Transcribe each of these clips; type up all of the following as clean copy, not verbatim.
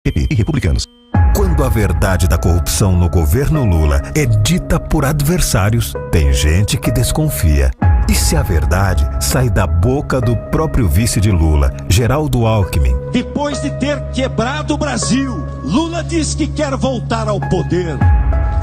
PP e republicanos. Quando a verdade da corrupção no governo Lula é dita por adversários, tem gente que desconfia. E se a verdade sai da boca do próprio vice de Lula, Geraldo Alckmin? Depois de ter quebrado o Brasil, Lula diz que quer voltar ao poder.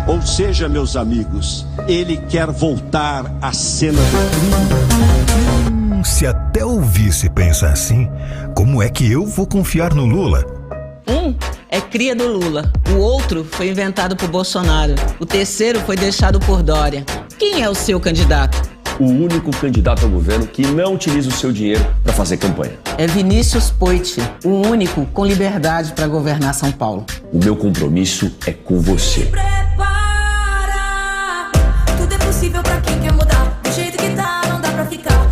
Ou seja, meus amigos, ele quer voltar à cena do crime. Se até o vice pensa assim, como é que eu vou confiar no Lula? Um é cria do Lula, o outro foi inventado por Bolsonaro, o terceiro foi deixado por Dória. Quem é o seu candidato? O único candidato ao governo que não utiliza o seu dinheiro para fazer campanha. É Vinícius Poit, o único com liberdade para governar São Paulo. O meu compromisso é com você. Tudo é possível pra quem quer mudar. Do jeito que tá, não dá pra ficar.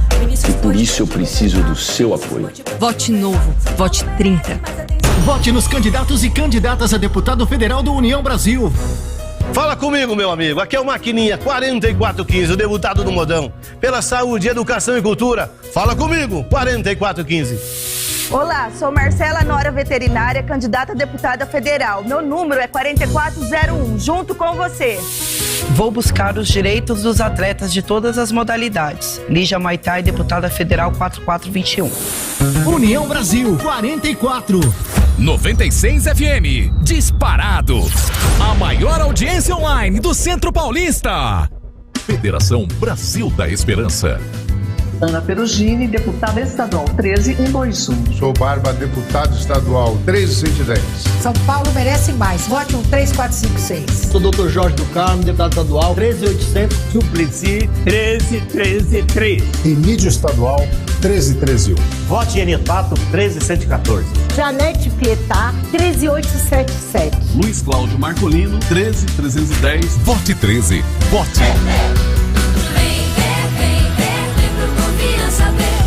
E por isso eu preciso do seu apoio. Vote novo, vote 30. Vote nos candidatos e candidatas a deputado federal do União Brasil. Fala comigo, meu amigo. Aqui é o Maquininha 4415, o deputado do Modão. Pela saúde, educação e cultura. Fala comigo, 4415. Olá, sou Marcela Nora Veterinária, candidata a deputada federal. Meu número é 4401, junto com você. Vou buscar os direitos dos atletas de todas as modalidades. Lígia Maitai, deputada federal 4421. União Brasil 44. 96 FM, disparado. A maior audiência online do Centro Paulista. Federação Brasil da Esperança. Ana Perugini, deputada estadual 13121. Sou Barba, deputado estadual 13110. São Paulo merece mais. Vote 13456. Sou Dr. Jorge do Carmo, deputado estadual 13800. Suplicy 13133. E mídia estadual 13131. Vote Enies Pato 13114. Janete Pietá 13877. Luiz Cláudio Marcolino 13310. Vote 13. Vote.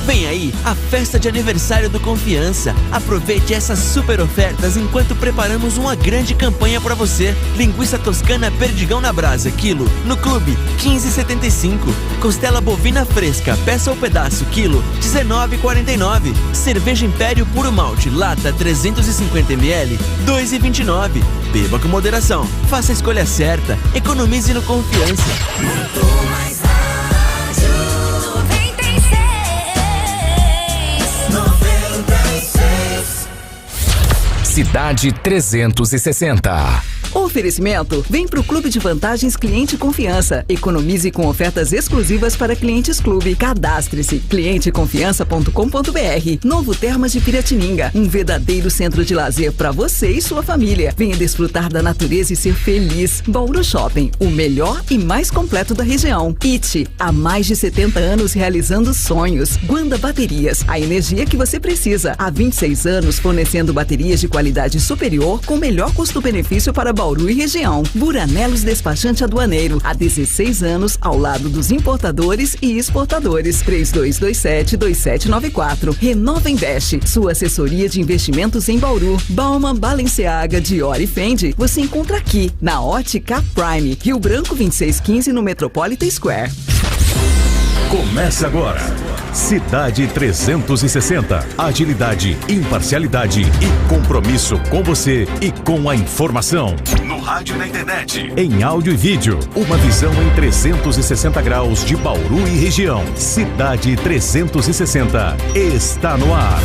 Vem aí a festa de aniversário do Confiança. Aproveite essas super ofertas enquanto preparamos uma grande campanha para você. Linguiça toscana Perdigão na brasa, quilo, no clube, 15,75. Costela bovina fresca, peça ou pedaço, quilo, 19,49. Cerveja Império Puro Malte, lata 350 ml, 2,29. Beba com moderação. Faça a escolha certa. Economize no Confiança. Cidade 360. Oferecimento, vem pro Clube de Vantagens Cliente Confiança. Economize com ofertas exclusivas para clientes clube. Cadastre-se, clienteconfiança.com.br. Novo Termas de Piratininga, um verdadeiro centro de lazer para você e sua família. Venha desfrutar da natureza e ser feliz. Bauru Shopping, o melhor e mais completo da região. IT, há mais de 70 anos realizando sonhos. Guanda Baterias, a energia que você precisa. Há 26 anos fornecendo baterias de qualidade superior com melhor custo-benefício para Bauru e região. Buranelos Despachante Aduaneiro, há 16 anos ao lado dos importadores e exportadores. 3227-2794. Renova Invest, sua assessoria de investimentos em Bauru. Bauman, Balenciaga, Dior e Fendi, você encontra aqui, na Ótica Prime, Rio Branco 2615, no Metropolitan Square. Começa agora. Cidade 360. Agilidade, imparcialidade e compromisso com você e com a informação. No rádio e na internet. Em áudio e vídeo. Uma visão em 360 graus de Bauru e região. Cidade 360 está no ar.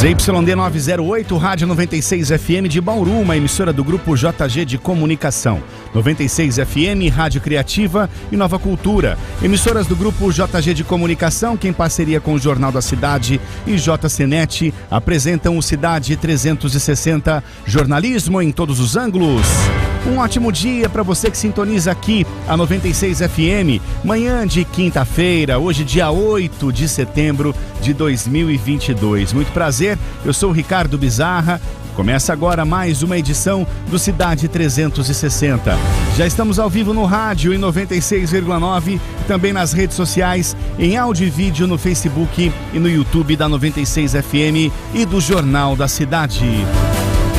ZYD 908, Rádio 96 FM de Bauru, uma emissora do Grupo JG de Comunicação. 96 FM, Rádio Criativa e Nova Cultura. Emissoras do Grupo JG de Comunicação, que em parceria com o Jornal da Cidade e JCNet, apresentam o Cidade 360, jornalismo em todos os ângulos. Um ótimo dia para você que sintoniza aqui a 96 FM, manhã de quinta-feira, hoje dia 8 de setembro de 2022. Muito prazer, eu sou o Ricardo Bizarra. Começa agora mais uma edição do Cidade 360. Já estamos ao vivo no rádio em 96,9, também nas redes sociais, em áudio e vídeo no Facebook e no YouTube da 96 FM e do Jornal da Cidade.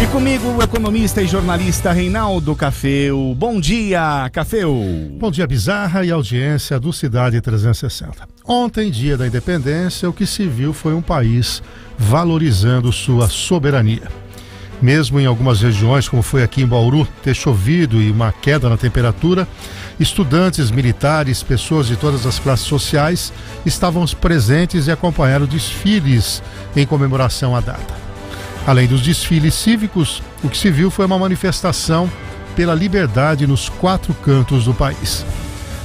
E comigo o economista e jornalista Reinaldo Cafeu. Bom dia, Cafeu. Bom dia, Bizarra e audiência do Cidade 360. Ontem, dia da independência, o que se viu foi um país valorizando sua soberania. Mesmo em algumas regiões, como foi aqui em Bauru, ter chovido e uma queda na temperatura, estudantes, militares, pessoas de todas as classes sociais estavam presentes e acompanharam desfiles em comemoração à data. Além dos desfiles cívicos, o que se viu foi uma manifestação pela liberdade nos 4 cantos do país.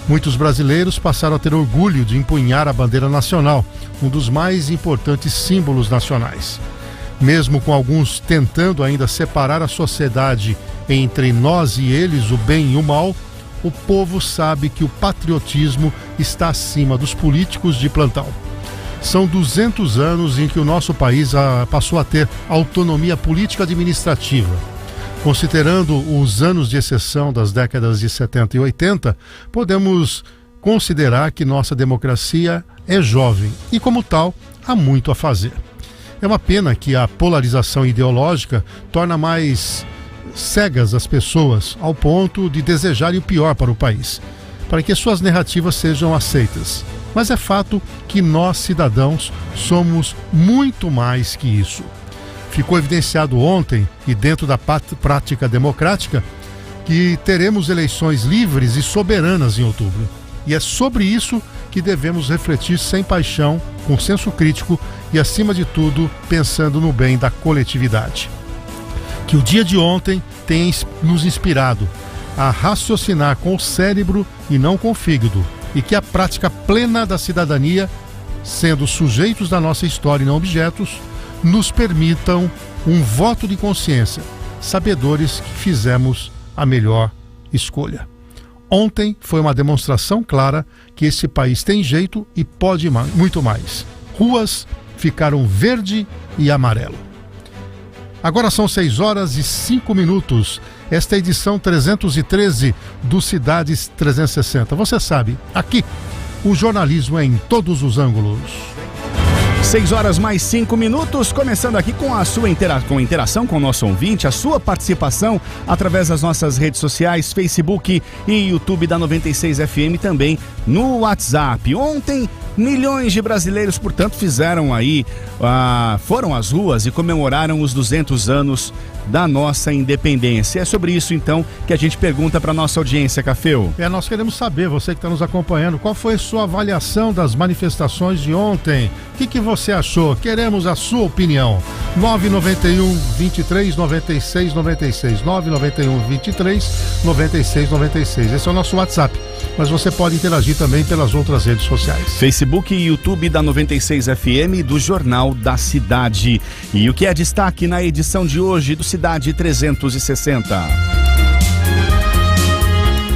Muitos brasileiros passaram a ter orgulho de empunhar a bandeira nacional, um dos mais importantes símbolos nacionais. Mesmo com alguns tentando ainda separar a sociedade entre nós e eles, o bem e o mal, o povo sabe que o patriotismo está acima dos políticos de plantão. São 200 anos em que o nosso país passou a ter autonomia política administrativa. Considerando os anos de exceção das décadas de 70 e 80, podemos considerar que nossa democracia é jovem e, como tal, há muito a fazer. É uma pena que a polarização ideológica torna mais cegas as pessoas ao ponto de desejarem o pior para o país, para que suas narrativas sejam aceitas. Mas é fato que nós, cidadãos, somos muito mais que isso. Ficou evidenciado ontem, e dentro da prática democrática, que teremos eleições livres e soberanas em outubro. E é sobre isso que devemos refletir sem paixão, com senso crítico e, acima de tudo, pensando no bem da coletividade. Que o dia de ontem tenha nos inspirado a raciocinar com o cérebro e não com o fígado, e que a prática plena da cidadania, sendo sujeitos da nossa história e não objetos, nos permitam um voto de consciência, sabedores que fizemos a melhor escolha. Ontem foi uma demonstração clara que esse país tem jeito e pode muito mais. Ruas ficaram verde e amarelo. Agora são 6h05. Esta é a edição 313 do Cidades 360. Você sabe, aqui o jornalismo é em todos os ângulos. 6h mais 5, começando aqui com a sua interação com o nosso ouvinte, a sua participação através das nossas redes sociais, Facebook e YouTube da 96 FM, também no WhatsApp. Ontem, milhões de brasileiros, portanto, foram às ruas e comemoraram os 200 anos da nossa independência. É sobre isso, então, que a gente pergunta para nossa audiência, Cafeu. Nós queremos saber, você que está nos acompanhando, qual foi a sua avaliação das manifestações de ontem? O que você achou? Queremos a sua opinião. 991 23 96 96 991 23 96 96. Esse é o nosso WhatsApp, mas você pode interagir também pelas outras redes sociais. Facebook e YouTube da 96 FM, do Jornal da Cidade. E o que é destaque na edição de hoje do Cidade 360?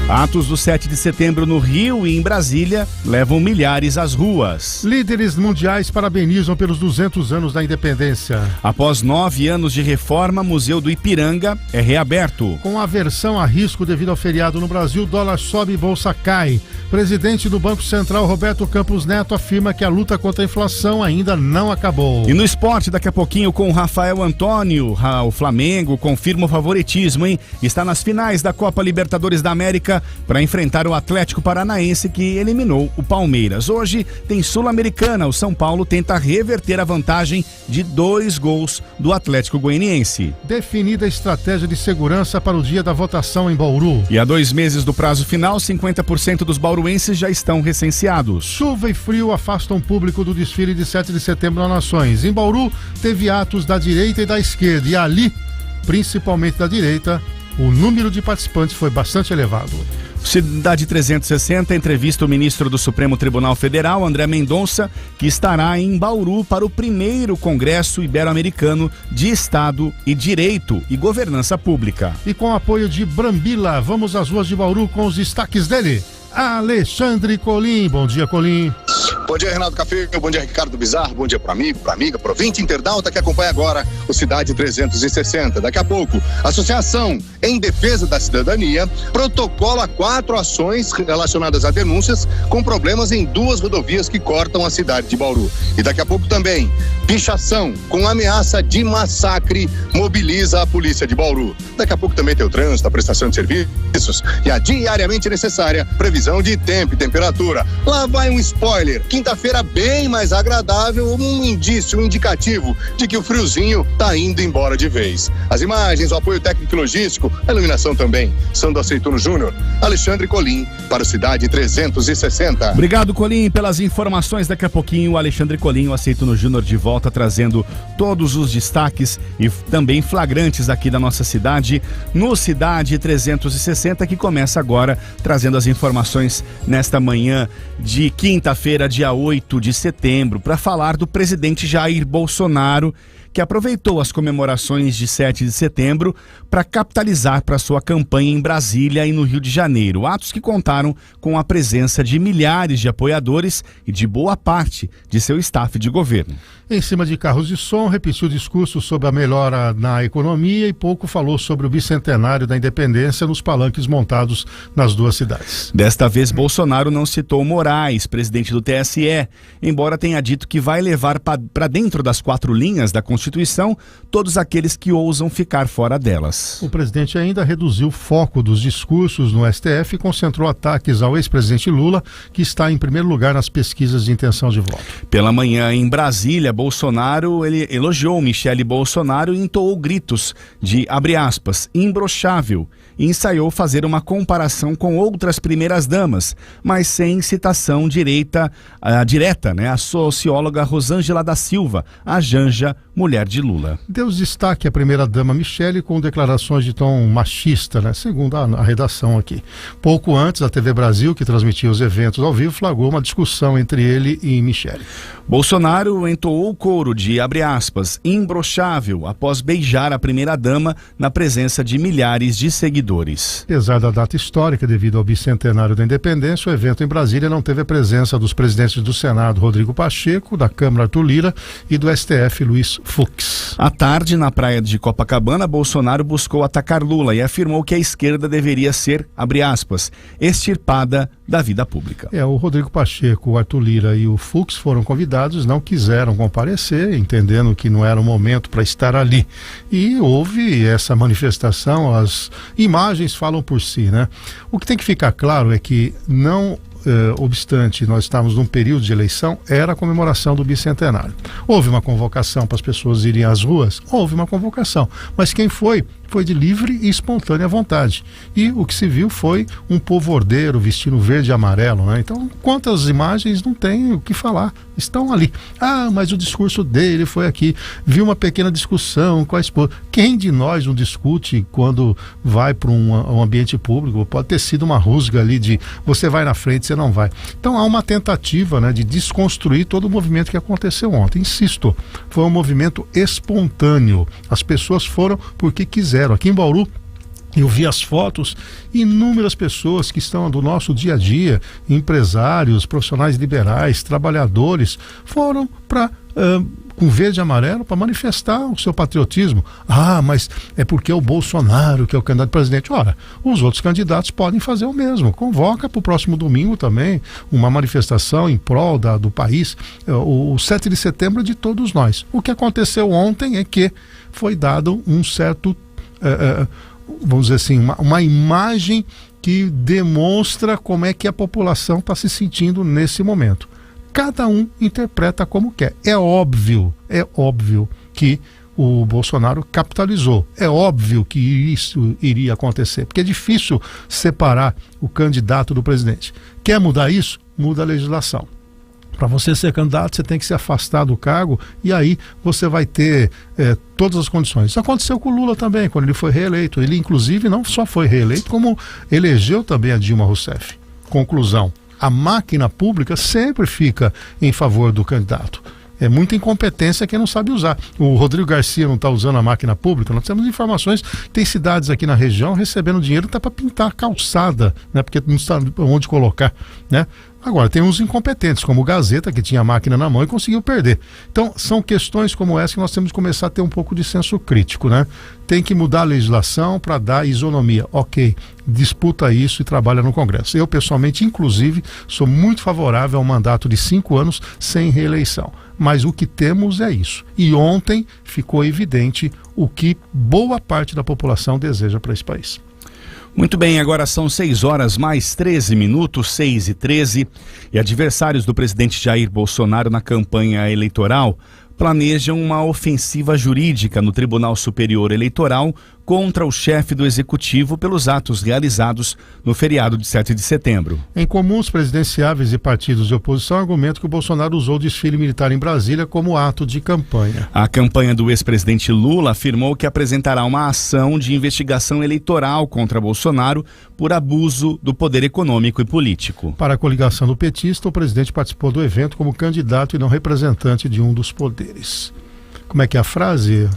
Atos do 7 de setembro no Rio e em Brasília levam milhares às ruas. Líderes mundiais parabenizam pelos 200 anos da independência. Após 9 anos de reforma, Museu do Ipiranga é reaberto. Com aversão a risco devido ao feriado no Brasil, dólar sobe e bolsa cai. Presidente do Banco Central, Roberto Campos Neto, afirma que a luta contra a inflação ainda não acabou. E no esporte, daqui a pouquinho com o Rafael Antônio, o Flamengo confirma o favoritismo, hein? Está nas finais da Copa Libertadores da América para enfrentar o Atlético Paranaense, que eliminou o Palmeiras. Hoje tem Sul-Americana, o São Paulo tenta reverter a vantagem de 2 gols do Atlético Goianiense. Definida a estratégia de segurança para o dia da votação em Bauru. E há 2 meses do prazo final, 50% dos bauruenses já estão recenseados. Chuva e frio afastam o público do desfile de 7 de setembro nas Nações. Em Bauru, teve atos da direita e da esquerda, e ali, principalmente da direita, o número de participantes foi bastante elevado. Cidade 360 entrevista o ministro do Supremo Tribunal Federal, André Mendonça, que estará em Bauru para o 1º Congresso Ibero-Americano de Estado e Direito e Governança Pública. E com o apoio de Brambila, vamos às ruas de Bauru com os destaques dele. Alexandre Colim. Bom dia, Colim. Bom dia, Renato Café, bom dia, Ricardo Bizarro, bom dia para amigo, para amiga, para ouvinte internauta que acompanha agora o Cidade 360. Daqui a pouco, Associação em Defesa da Cidadania protocola 4 ações relacionadas a denúncias com problemas em 2 rodovias que cortam a cidade de Bauru. E daqui a pouco também, pichação com ameaça de massacre mobiliza a polícia de Bauru. Daqui a pouco também tem o trânsito, a prestação de serviços e a diariamente necessária previsão de tempo e temperatura. Lá vai um spoiler. Quinta-feira bem mais agradável, um indício, um indicativo de que o friozinho tá indo embora de vez. As imagens, o apoio técnico e logístico, a iluminação também, são do Aceituno Júnior. Alexandre Colim, para o Cidade 360. Obrigado, Colim, pelas informações. Daqui a pouquinho, o Alexandre Colim, o Aceituno Júnior, de volta, trazendo todos os destaques e também flagrantes aqui da nossa cidade, no Cidade 360, que começa agora, trazendo as informações nesta manhã de quinta-feira, dia 8 de setembro, para falar do presidente Jair Bolsonaro, que aproveitou as comemorações de 7 de setembro para capitalizar para sua campanha em Brasília e no Rio de Janeiro. Atos que contaram com a presença de milhares de apoiadores e de boa parte de seu staff de governo. Em cima de carros de som, repetiu discurso sobre a melhora na economia e pouco falou sobre o bicentenário da independência nos palanques montados nas 2 cidades. Desta vez, Bolsonaro não citou Moraes, presidente do TSE, embora tenha dito que vai levar para dentro das 4 linhas da Constituição todos aqueles que ousam ficar fora delas. O presidente ainda reduziu o foco dos discursos no STF e concentrou ataques ao ex-presidente Lula, que está em primeiro lugar nas pesquisas de intenção de voto. Pela manhã, em Brasília, Bolsonaro elogiou Michele Bolsonaro e entoou gritos de, abre aspas, imbrochável, e ensaiou fazer uma comparação com outras primeiras-damas, mas sem citação direta, a socióloga Rosângela da Silva, a Janja, mulher de Lula. Deu destaque à primeira-dama Michele com declarações de tom machista, segundo a redação aqui. Pouco antes, a TV Brasil, que transmitia os eventos ao vivo, flagrou uma discussão entre ele e Michele. Bolsonaro entoou o coro de, abre aspas, imbrochável, após beijar a primeira-dama na presença de milhares de seguidores. Apesar da data histórica, devido ao bicentenário da independência, o evento em Brasília não teve a presença dos presidentes do Senado, Rodrigo Pacheco, da Câmara, Arthur Lira, e do STF, Luiz Fux. À tarde, na praia de Copacabana, Bolsonaro buscou atacar Lula e afirmou que a esquerda deveria ser, abre aspas, extirpada da vida pública. O Rodrigo Pacheco, o Arthur Lira e o Fux foram convidados, não quiseram comparecer, entendendo que não era o momento para estar ali. E houve essa manifestação, as imagens falam por si, O que tem que ficar claro é que não obstante nós estamos num período de eleição, era a comemoração do bicentenário. Houve uma convocação para as pessoas irem às ruas? Houve uma convocação, mas quem foi de livre e espontânea vontade. E o que se viu foi um povo ordeiro vestindo verde e amarelo, Então, quantas imagens não tem o que falar, estão ali. Mas o discurso dele foi aqui, viu uma pequena discussão com a esposa. Quem de nós não discute quando vai para um ambiente público? Pode ter sido uma rusga ali de você vai na frente, você não vai. Então há uma tentativa de desconstruir todo o movimento que aconteceu ontem. Insisto, foi um movimento espontâneo. As pessoas foram porque quiseram. Aqui em Bauru, eu vi as fotos, inúmeras pessoas que estão do nosso dia a dia, empresários, profissionais liberais, trabalhadores, foram com verde e amarelo para manifestar o seu patriotismo. Mas é porque é o Bolsonaro que é o candidato a presidente. Ora, os outros candidatos podem fazer o mesmo. Convoca para o próximo domingo também uma manifestação em prol do país. O 7 de setembro é de todos nós. O que aconteceu ontem é que foi dado um certo vamos dizer assim, uma imagem que demonstra como é que a população está se sentindo nesse momento. Cada um interpreta como quer. É óbvio que o Bolsonaro capitalizou. É óbvio que isso iria acontecer, porque é difícil separar o candidato do presidente. Quer mudar isso? Muda a legislação. Para você ser candidato, você tem que se afastar do cargo e aí você vai ter todas as condições. Isso aconteceu com o Lula também, quando ele foi reeleito. Ele, inclusive, não só foi reeleito, como elegeu também a Dilma Rousseff. Conclusão, a máquina pública sempre fica em favor do candidato. É muita incompetência quem não sabe usar. O Rodrigo Garcia não está usando a máquina pública. Nós temos informações, tem cidades aqui na região recebendo dinheiro até para pintar a calçada, porque não sabe onde colocar, Agora, tem uns incompetentes, como o Gazeta, que tinha a máquina na mão e conseguiu perder. Então, são questões como essa que nós temos que começar a ter um pouco de senso crítico, né? Tem que mudar a legislação para dar isonomia. Ok, disputa isso e trabalha no Congresso. Eu, pessoalmente, inclusive, sou muito favorável ao mandato de 5 anos sem reeleição. Mas o que temos é isso. E ontem ficou evidente o que boa parte da população deseja para esse país. Muito bem, agora são 6 horas mais 13 minutos, 6h13, e adversários do presidente Jair Bolsonaro na campanha eleitoral planejam uma ofensiva jurídica no Tribunal Superior Eleitoral contra o chefe do Executivo pelos atos realizados no feriado de 7 de setembro. Em comuns presidenciáveis e partidos de oposição argumentam que o Bolsonaro usou o desfile militar em Brasília como ato de campanha. A campanha do ex-presidente Lula afirmou que apresentará uma ação de investigação eleitoral contra Bolsonaro por abuso do poder econômico e político. Para a coligação do petista, o presidente participou do evento como candidato e não representante de um dos poderes. Como é que é a frase?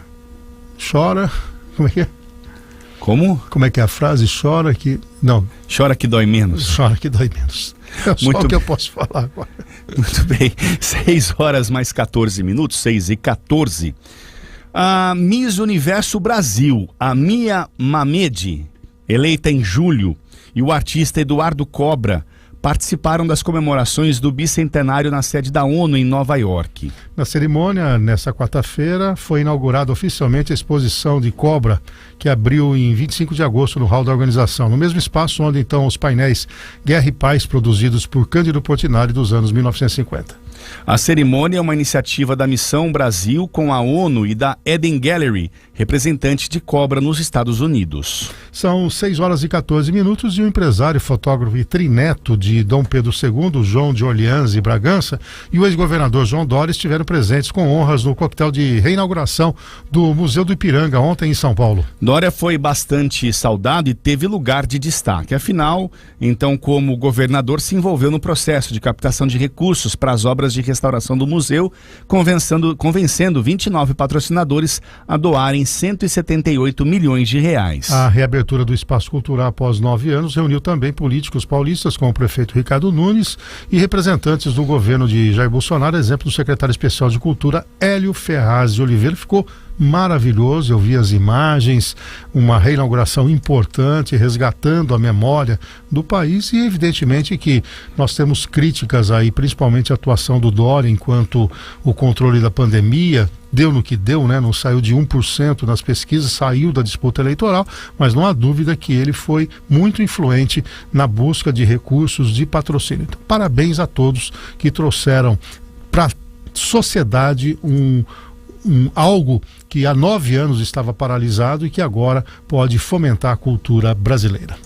Chora... Como é que é? Como? Como é que é a frase? Chora que... Não. Chora que dói menos. Chora que dói menos. É só o que eu posso falar agora. Muito bem. 6 horas mais 14 minutos, 6h14. A Miss Universo Brasil, a Mia Mamed, eleita em julho, e o artista Eduardo Cobra participaram das comemorações do bicentenário na sede da ONU em Nova York. Na cerimônia, nessa quarta-feira, foi inaugurada oficialmente a exposição de Cobra, que abriu em 25 de agosto no hall da organização, no mesmo espaço onde então os painéis Guerra e Paz produzidos por Cândido Portinari dos anos 1950. A cerimônia é uma iniciativa da Missão Brasil com a ONU e da Eden Gallery, representante de Cobra nos Estados Unidos. São 6 horas e 14 minutos e o empresário, fotógrafo e trineto de Dom Pedro II, João de Orleans e Bragança, e o ex-governador João Dória estiveram presentes com honras no coquetel de reinauguração do Museu do Ipiranga ontem em São Paulo. Dória foi bastante saudado e teve lugar de destaque. Afinal, então, como governador, se envolveu no processo de captação de recursos para as obras de restauração do museu, convencendo 29 patrocinadores a doarem 178 milhões de reais. A reabertura do espaço cultural após 9 anos reuniu também políticos paulistas como o prefeito Ricardo Nunes e representantes do governo de Jair Bolsonaro, exemplo do secretário especial de Cultura Hélio Ferraz de Oliveira. Ficou maravilhoso, eu vi as imagens, uma reinauguração importante, resgatando a memória do país, e evidentemente que nós temos críticas aí, principalmente a atuação do Dória enquanto o controle da pandemia deu no que deu, né? Não saiu de 1% nas pesquisas, saiu da disputa eleitoral, mas não há dúvida que ele foi muito influente na busca de recursos de patrocínio. Então, parabéns a todos que trouxeram para a sociedade algo que há 9 anos estava paralisado e que agora pode fomentar a cultura brasileira.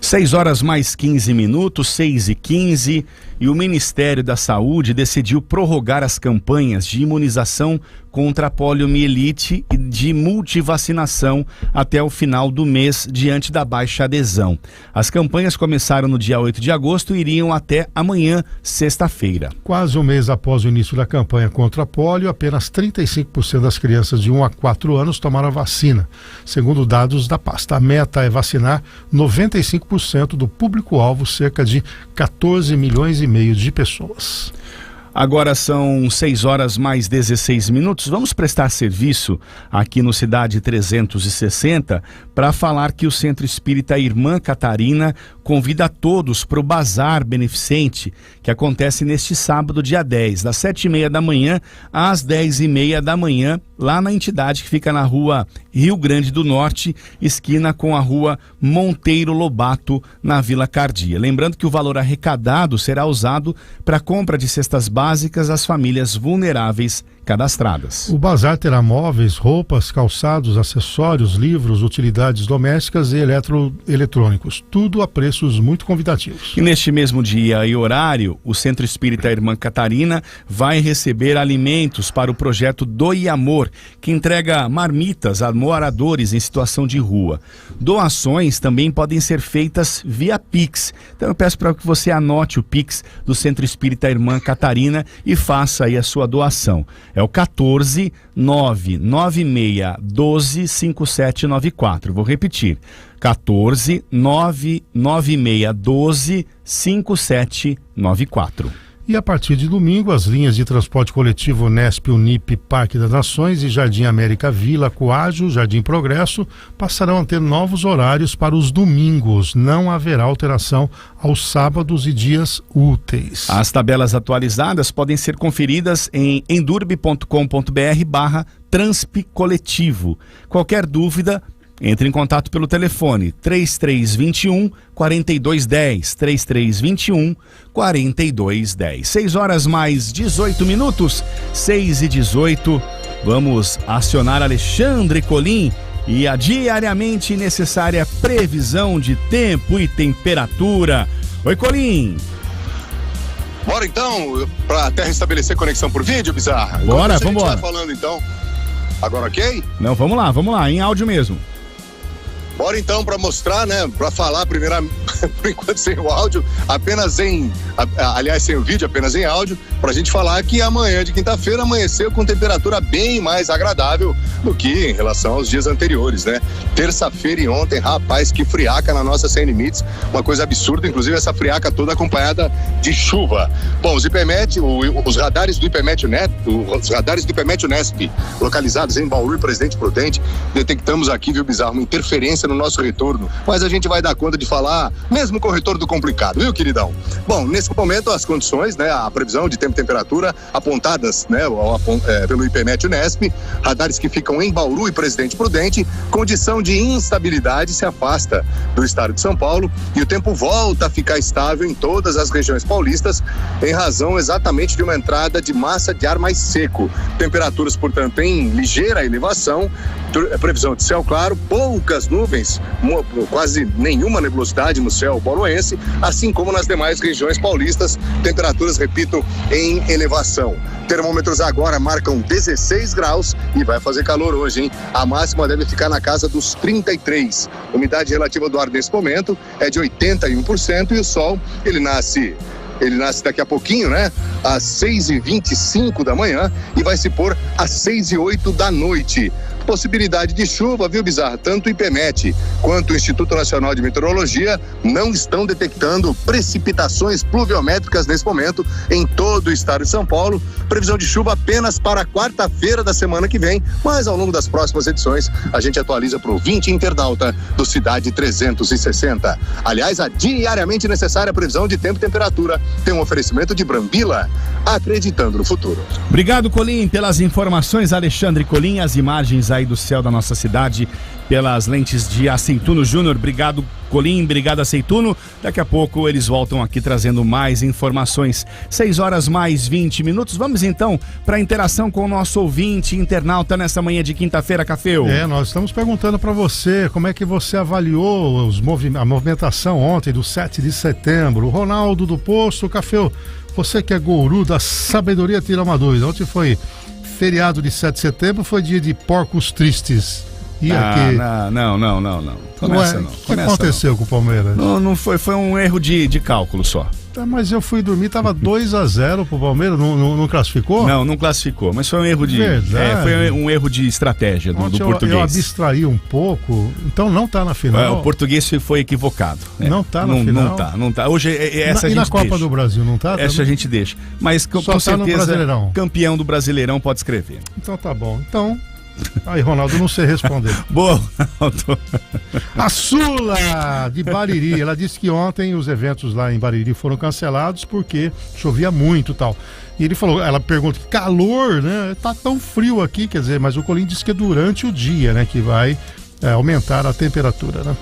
6 horas mais 15 minutos, 6h15, e o Ministério da Saúde decidiu prorrogar as campanhas de imunização contra a poliomielite e de multivacinação até o final do mês, diante da baixa adesão. As campanhas começaram no dia 8 de agosto e iriam até amanhã, sexta-feira. Quase um mês após o início da campanha contra a polio, apenas 35% das crianças de 1 a 4 anos tomaram a vacina, segundo dados da pasta. A meta é vacinar 95% do público-alvo, cerca de 14 milhões e meio de pessoas. Agora são 6 horas mais 16 minutos. Vamos prestar serviço aqui no Cidade 360 para falar que o Centro Espírita Irmã Catarina convida a todos para o Bazar Beneficente, que acontece neste sábado, dia 10, das 7h30 da manhã às 10h30 da manhã, lá na entidade que fica na rua Rio Grande do Norte, esquina com a rua Monteiro Lobato, na Vila Cardia. Lembrando que o valor arrecadado será usado para a compra de cestas básicas às famílias vulneráveis cadastradas. O bazar terá móveis, roupas, calçados, acessórios, livros, utilidades domésticas e eletrônicos, tudo a preços muito convidativos. E neste mesmo dia e horário, o Centro Espírita Irmã Catarina vai receber alimentos para o projeto Doe Amor, que entrega marmitas a moradores em situação de rua. Doações também podem ser feitas via Pix. Então eu peço para que você anote o Pix do Centro Espírita Irmã Catarina e faça aí a sua doação. É o 14996125794. Vou repetir. 14996125794. E a partir de domingo, as linhas de transporte coletivo Nesp, Unip, Parque das Nações e Jardim América Vila, Coágio, Jardim Progresso passarão a ter novos horários para os domingos. Não haverá alteração aos sábados e dias úteis. As tabelas atualizadas podem ser conferidas em endurb.com.br/Transp Coletivo. Qualquer dúvida, entre em contato pelo telefone 3321-4210, 3321-4210. 6h mais 18, 6h18. Vamos acionar Alexandre Colim e a diariamente necessária previsão de tempo e temperatura. Oi, Colim. Bora então, para até restabelecer conexão por vídeo, Bizarra? Bora, vamos embora. A gente vai falando então. Agora ok? Não, vamos lá, em áudio mesmo. Bora então para mostrar, né, para falar primeiro, por enquanto sem o áudio, apenas aliás sem o vídeo, apenas em áudio, para a gente falar que amanhã de quinta-feira amanheceu com temperatura bem mais agradável do que em relação aos dias anteriores, né? Terça-feira e ontem, rapaz, que friaca na nossa Sem Limites, uma coisa absurda, inclusive essa friaca toda acompanhada de chuva. Bom, os radares do IPMET Unesp, localizados em Bauru e Presidente Prudente, detectamos aqui, viu, Bizarro, uma interferência no nosso retorno, mas a gente vai dar conta de falar, mesmo com o retorno complicado, viu, queridão? Bom, nesse momento as condições, né, a previsão de tempo e temperatura apontadas, né, pelo IPMET Unesp, radares que ficam em Bauru e Presidente Prudente, condição de instabilidade se afasta do estado de São Paulo e o tempo volta a ficar estável em todas as regiões paulistas, em razão exatamente de uma entrada de massa de ar mais seco. Temperaturas, portanto, em ligeira elevação, previsão de céu claro, poucas nuvens, quase nenhuma nebulosidade no céu bauruense, assim como nas demais regiões paulistas, temperaturas, repito, em elevação. Termômetros agora marcam 16 graus e vai fazer calor hoje, hein? A máxima deve ficar na casa dos 33. Umidade relativa do ar nesse momento é de 81% e o sol, ele nasce daqui a pouquinho, né? Às 6h25 da manhã e vai se pôr às 6h08 da noite. Possibilidade de chuva, viu, Bizarra? Tanto o IPMET quanto o Instituto Nacional de Meteorologia não estão detectando precipitações pluviométricas nesse momento em todo o estado de São Paulo. Previsão de chuva apenas para quarta-feira da semana que vem, mas ao longo das próximas edições a gente atualiza para o ouvinte internauta do Cidade 360. Aliás, a diariamente necessária previsão de tempo e temperatura tem um oferecimento de Brambila, acreditando no futuro. Obrigado, Colim, pelas informações. Alexandre Colim, as imagens aí do céu da nossa cidade pelas lentes de Aceituno Júnior. Obrigado, Colim, obrigado, Aceituno. Daqui a pouco eles voltam aqui trazendo mais informações. 6h mais 20. Vamos então para a interação com o nosso ouvinte internauta nessa manhã de quinta-feira, Cafeu. Nós estamos perguntando para você como é que você avaliou a movimentação ontem do 7 de setembro. O Ronaldo do Poço, Cafeu, você que é gouru da sabedoria, tira uma dúvida. Ontem foi feriado de 7 de setembro, foi dia de porcos tristes. E aqui... Não. O que aconteceu com o Palmeiras? Não foi um erro de cálculo só. Mas eu fui dormir, tava 2-0 pro Palmeiras, não classificou? Não classificou, mas foi um erro foi um erro de estratégia do português. Eu abstraí um pouco, então não tá na final. O português foi equivocado. Não tá na final. Não tá. Hoje essa a gente na Copa do Brasil, não tá? Essa a gente deixa. Mas com certeza, campeão do Brasileirão pode escrever. Então tá bom. Aí, Ronaldo, não sei responder. Boa, Ronaldo. A Sula, de Bariri, ela disse que ontem os eventos lá em Bariri foram cancelados porque chovia muito e tal. E ela pergunta, que calor, né? Tá tão frio aqui, quer dizer, mas o Colim disse que é durante o dia, né, que vai aumentar a temperatura, né?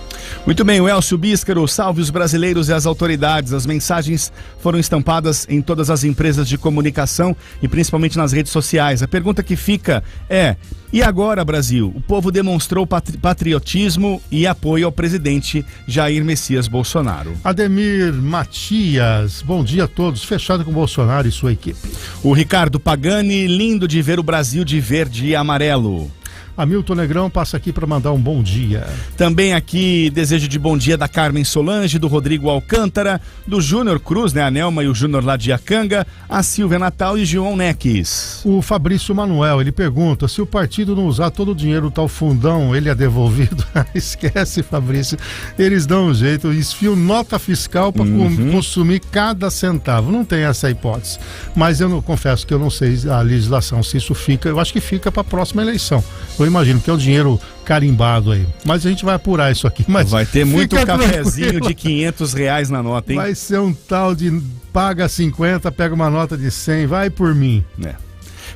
Muito bem, o Elcio Bíscaro, salve os brasileiros e as autoridades. As mensagens foram estampadas em todas as empresas de comunicação e principalmente nas redes sociais. A pergunta que fica é: e agora, Brasil? O povo demonstrou patriotismo e apoio ao presidente Jair Messias Bolsonaro. Ademir Matias, bom dia a todos, fechado com Bolsonaro e sua equipe. O Ricardo Pagani, lindo de ver o Brasil de verde e amarelo. Hamilton Negrão passa aqui para mandar um bom dia. Também aqui, desejo de bom dia da Carmen Solange, do Rodrigo Alcântara, do Júnior Cruz, né? A Nelma e o Júnior lá de Iacanga, a Silvia Natal e João Neques. O Fabrício Manuel, ele pergunta, se o partido não usar todo o dinheiro do tal fundão, ele é devolvido? Esquece, Fabrício. Eles dão um jeito, esfiam nota fiscal para consumir cada centavo. Não tem essa hipótese. Mas eu não, confesso que eu não sei a legislação, se isso fica, eu acho que fica para a próxima eleição. Eu imagino que é o dinheiro carimbado aí. Mas a gente vai apurar isso aqui. Mas vai ter muito cafezinho tranquilo. De R$500 na nota, hein? Vai ser um tal de paga 50, pega uma nota de 100, vai por mim.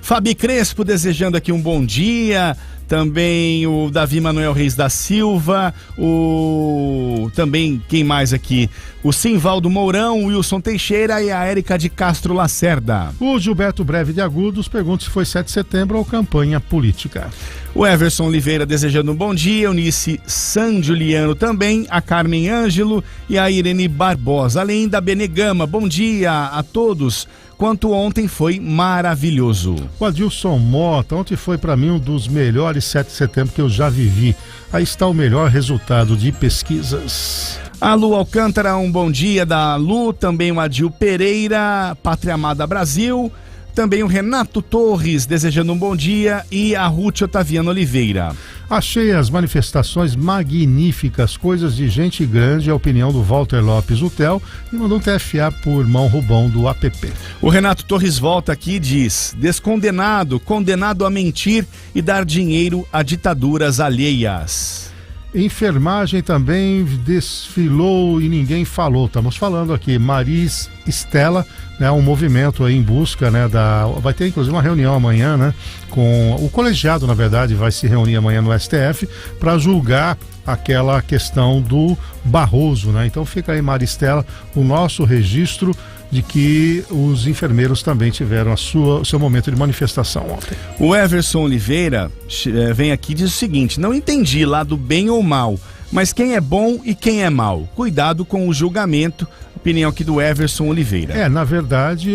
Fabi Crespo desejando aqui um bom dia. Também o Davi Manuel Reis da Silva, também, quem mais aqui? O Simvaldo Mourão, o Wilson Teixeira e a Érica de Castro Lacerda. O Gilberto Breve de Agudos pergunta se foi 7 de setembro ou campanha política. O Everson Oliveira desejando um bom dia, Eunice San Juliano também, a Carmen Ângelo e a Irene Barbosa, além da Benegama. Bom dia a todos. Quanto ontem foi maravilhoso. O Adilson Mota, ontem foi para mim um dos melhores 7 de setembro que eu já vivi. Aí está o melhor resultado de pesquisas. A Lu Alcântara, um bom dia da Lu, também o Adil Pereira, Pátria Amada Brasil, também o Renato Torres desejando um bom dia e a Ruth Otaviano Oliveira. Achei as manifestações magníficas, coisas de gente grande, a opinião do Walter Lopes Utel, e mandou um TFA por mão Rubão do APP. O Renato Torres volta aqui e diz, descondenado, condenado a mentir e dar dinheiro a ditaduras alheias. Enfermagem também desfilou e ninguém falou. Estamos falando aqui, Maris Estela, né, um movimento aí em busca, né, vai ter inclusive uma reunião amanhã, né, com o colegiado, na verdade, vai se reunir amanhã no STF para julgar aquela questão do Barroso, né? Então fica aí, Maristela, o nosso registro de que os enfermeiros também tiveram o seu momento de manifestação ontem. O Everson Oliveira vem aqui e diz o seguinte, não entendi lado bem ou mal, mas quem é bom e quem é mal? Cuidado com o julgamento. Opinião aqui do Everson Oliveira. Na verdade,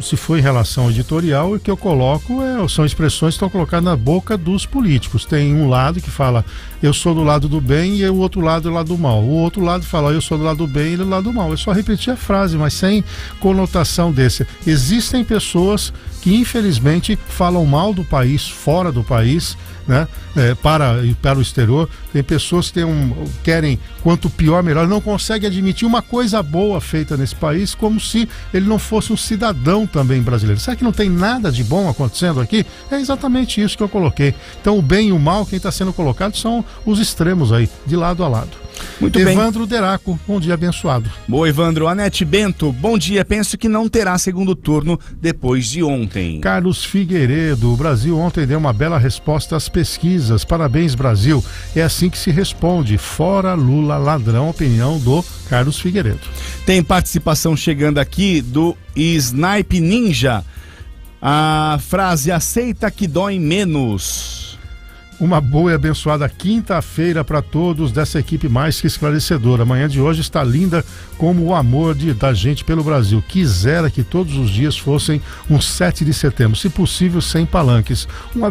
se for em relação ao editorial, o que eu coloco são expressões que estão colocadas na boca dos políticos. Tem um lado que fala, eu sou do lado do bem, e o outro lado é do lado do mal. O outro lado fala, eu sou do lado do bem e ele é do lado do mal. É só repetir a frase, mas sem conotação desse. Existem pessoas que infelizmente falam mal do país, fora do país, né? Para o exterior. Tem pessoas que querem quanto pior, melhor, não conseguem admitir uma coisa boa feita nesse país, como se ele não fosse um cidadão também brasileiro. Será que não tem nada de bom acontecendo aqui? É exatamente isso que eu coloquei. Então o bem e o mal, quem está sendo colocado são os extremos aí, de lado a lado. Muito Evandro bem. Deraco, bom dia abençoado. Boa, Evandro. Anete Bento, bom dia. Penso que não terá segundo turno depois de ontem. Carlos Figueiredo, o Brasil ontem deu uma bela resposta às pesquisas. Parabéns, Brasil. É assim que se responde. Fora Lula, ladrão. Opinião do Carlos Figueiredo. Tem participação chegando aqui do Snipe Ninja. A frase aceita que dói menos. Uma boa e abençoada quinta-feira para todos dessa equipe mais que esclarecedora. Amanhã de hoje está linda como o amor da gente pelo Brasil. Quisera que todos os dias fossem um 7 de setembro, se possível sem palanques. Um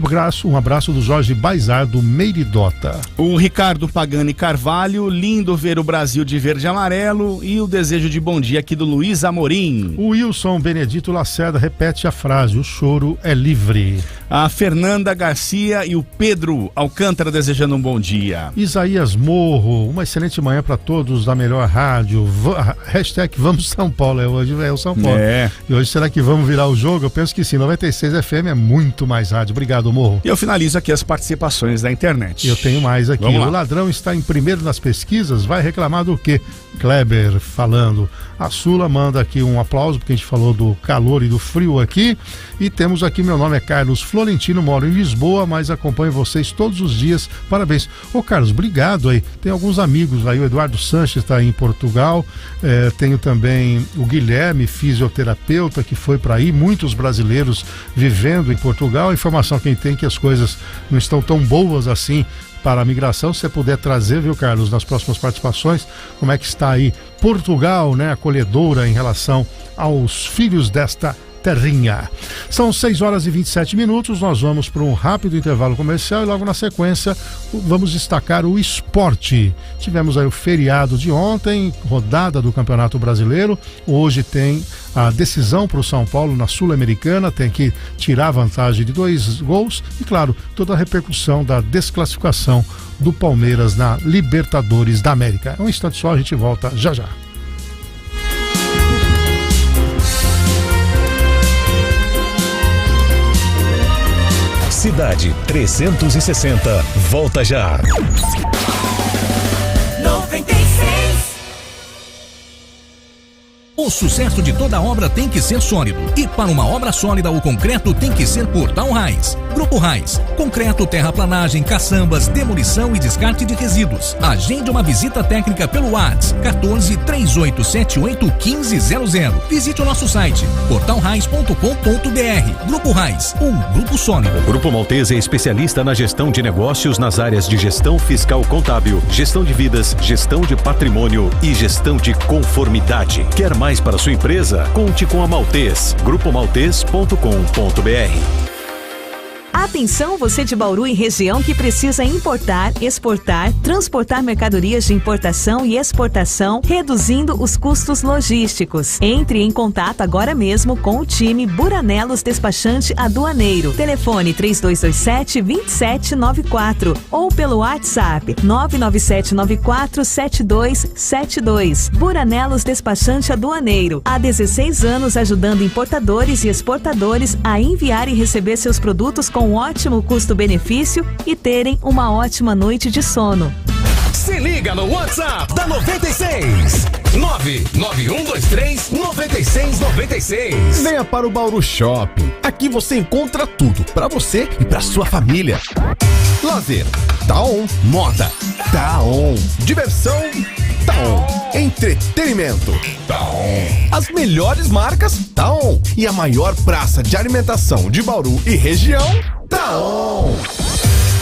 abraço do Jorge Baizar, do Meiridota. O Ricardo Pagani Carvalho, lindo ver o Brasil de verde e amarelo, e o desejo de bom dia aqui do Luiz Amorim. O Wilson Benedito Lacerda repete a frase, o choro é livre. A Fernanda Garcia e o Pedro Alcântara desejando um bom dia. Isaías Morro, uma excelente manhã para todos da melhor rádio. Hashtag Vamos São Paulo, hoje é o São Paulo. E hoje será que vamos virar o jogo? Eu penso que sim, 96 FM é muito mais rádio. Obrigado, Morro. E eu finalizo aqui as participações da internet. Eu tenho mais aqui. O ladrão está em primeiro nas pesquisas, vai reclamar do quê? Kleber falando. A Sula manda aqui um aplauso, porque a gente falou do calor e do frio aqui. E temos aqui, meu nome é Carlos Florentino, moro em Lisboa, mas acompanho vocês todos os dias. Parabéns. Ô Carlos, obrigado aí. Tem alguns amigos aí, o Eduardo Sanches está aí em Portugal, tenho também o Guilherme, fisioterapeuta, que foi para aí, muitos brasileiros vivendo em Portugal. A informação que a gente tem é que as coisas não estão tão boas assim para a migração. Se você puder trazer, viu, Carlos, nas próximas participações, como é que está aí Portugal, né, acolhedora em relação aos filhos desta terrinha. São 6 horas e 27 minutos, nós vamos para um rápido intervalo comercial e logo na sequência vamos destacar o esporte. Tivemos aí o feriado de ontem, rodada do Campeonato Brasileiro, hoje tem a decisão para o São Paulo na Sul-Americana, tem que tirar a vantagem de 2 gols e, claro, toda a repercussão da desclassificação do Palmeiras na Libertadores da América. Um instante só, a gente volta já já. Cidade 360, volta já. 96. O sucesso de toda obra tem que ser sólido. E para uma obra sólida, o concreto tem que ser Portal Raiz. Grupo Raiz. Concreto, terraplanagem, caçambas, demolição e descarte de resíduos. Agende uma visita técnica pelo WhatsApp 14 3878 1500. Visite o nosso site portalraiz.com.br. Grupo Raiz, um grupo sólido. O Grupo Maltese é especialista na gestão de negócios nas áreas de gestão fiscal contábil, gestão de vidas, gestão de patrimônio e gestão de conformidade. Quer mais para sua empresa? Conte com a Maltese. grupomaltese.com.br. Atenção, você de Bauru e região que precisa importar, exportar, transportar mercadorias de importação e exportação, reduzindo os custos logísticos. Entre em contato agora mesmo com o time Buranelos Despachante Aduaneiro. Telefone 3227-2794 ou pelo WhatsApp 997947272. Buranelos Despachante Aduaneiro. Há 16 anos ajudando importadores e exportadores a enviar e receber seus produtos com um ótimo custo-benefício e terem uma ótima noite de sono. Se liga no WhatsApp da 96 991239696. Venha para o Bauru Shopping. Aqui você encontra tudo para você e para sua família. Lazer, tá on. Moda, tá on. Diversão, tá on. Entretenimento, tá on. As melhores marcas, tá on. E a maior praça de alimentação de Bauru e região, tá on.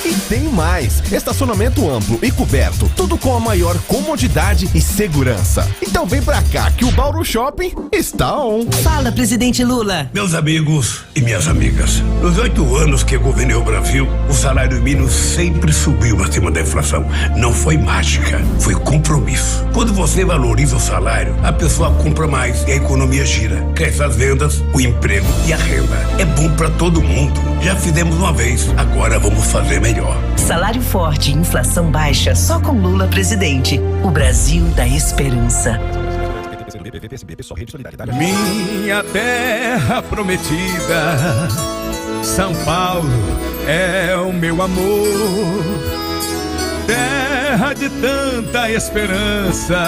E tem mais, estacionamento amplo e coberto, tudo com a maior comodidade e segurança. Então vem pra cá que o Bauru Shopping está on. Fala, presidente Lula. Meus amigos e minhas amigas, nos 8 anos que eu governei o Brasil, o salário mínimo sempre subiu acima da inflação. Não foi mágica, foi compromisso. Quando você valoriza o salário, a pessoa compra mais e a economia gira. Cresce as vendas, o emprego e a renda. É bom pra todo mundo. Já fizemos uma vez, agora vamos fazer melhor. Salário forte e inflação baixa só com Lula presidente. O Brasil da esperança. Minha terra prometida, São Paulo é o meu amor. Terra de tanta esperança,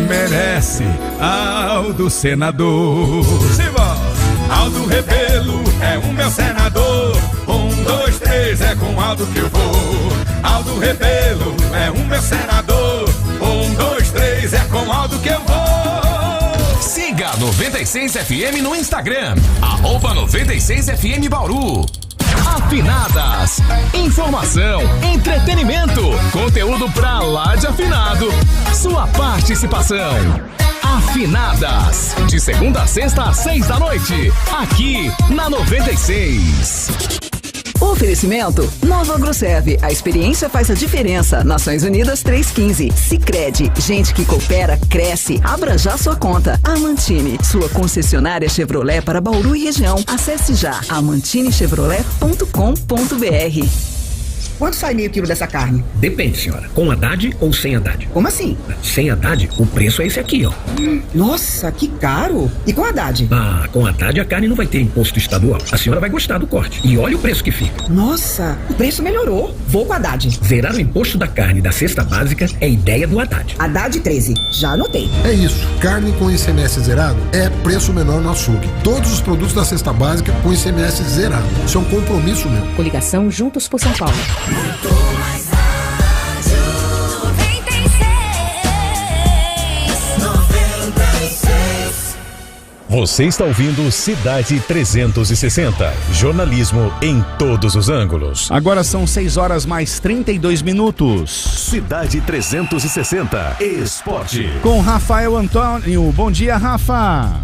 merece Aldo senador. Simbora! Aldo Rebelo é o meu senador. 1, 2, 3 é com Aldo que eu vou. Aldo Rebelo é o meu senador. 1, 2, 3 é com Aldo que eu vou. Siga 96 FM no Instagram, @96FM Bauru. Afinadas, informação, entretenimento, conteúdo pra lá de afinado. Sua participação. Afinadas, de segunda a sexta às 6 da noite, aqui na 96. Oferecimento Nova Agroserve. A experiência faz a diferença. Nações Unidas 315. Sicredi. Gente que coopera, cresce. Abra já sua conta. Amantini. Sua concessionária Chevrolet para Bauru e região. Acesse já amantinechevrolet.com.br. Quanto sai meio quilo dessa carne? Depende, senhora. Com Haddad ou sem Haddad? Como assim? Sem Haddad, o preço é esse aqui, ó. Nossa, que caro! E com Haddad? Ah, com Haddad a carne não vai ter imposto estadual. A senhora vai gostar do corte. E olha o preço que fica. Nossa, o preço melhorou. Vou com Haddad. Zerar o imposto da carne da cesta básica é ideia do Haddad. Haddad 13. Já anotei. É isso. Carne com ICMS zerado é preço menor no açougue. Todos os produtos da cesta básica com ICMS zerado. Isso é um compromisso meu. Coligação Juntos por São Paulo. Você está ouvindo Cidade 360. Jornalismo em todos os ângulos. Agora são 6 horas mais 32 minutos. Cidade 360. Esporte. Com Rafael Antônio. Bom dia, Rafa.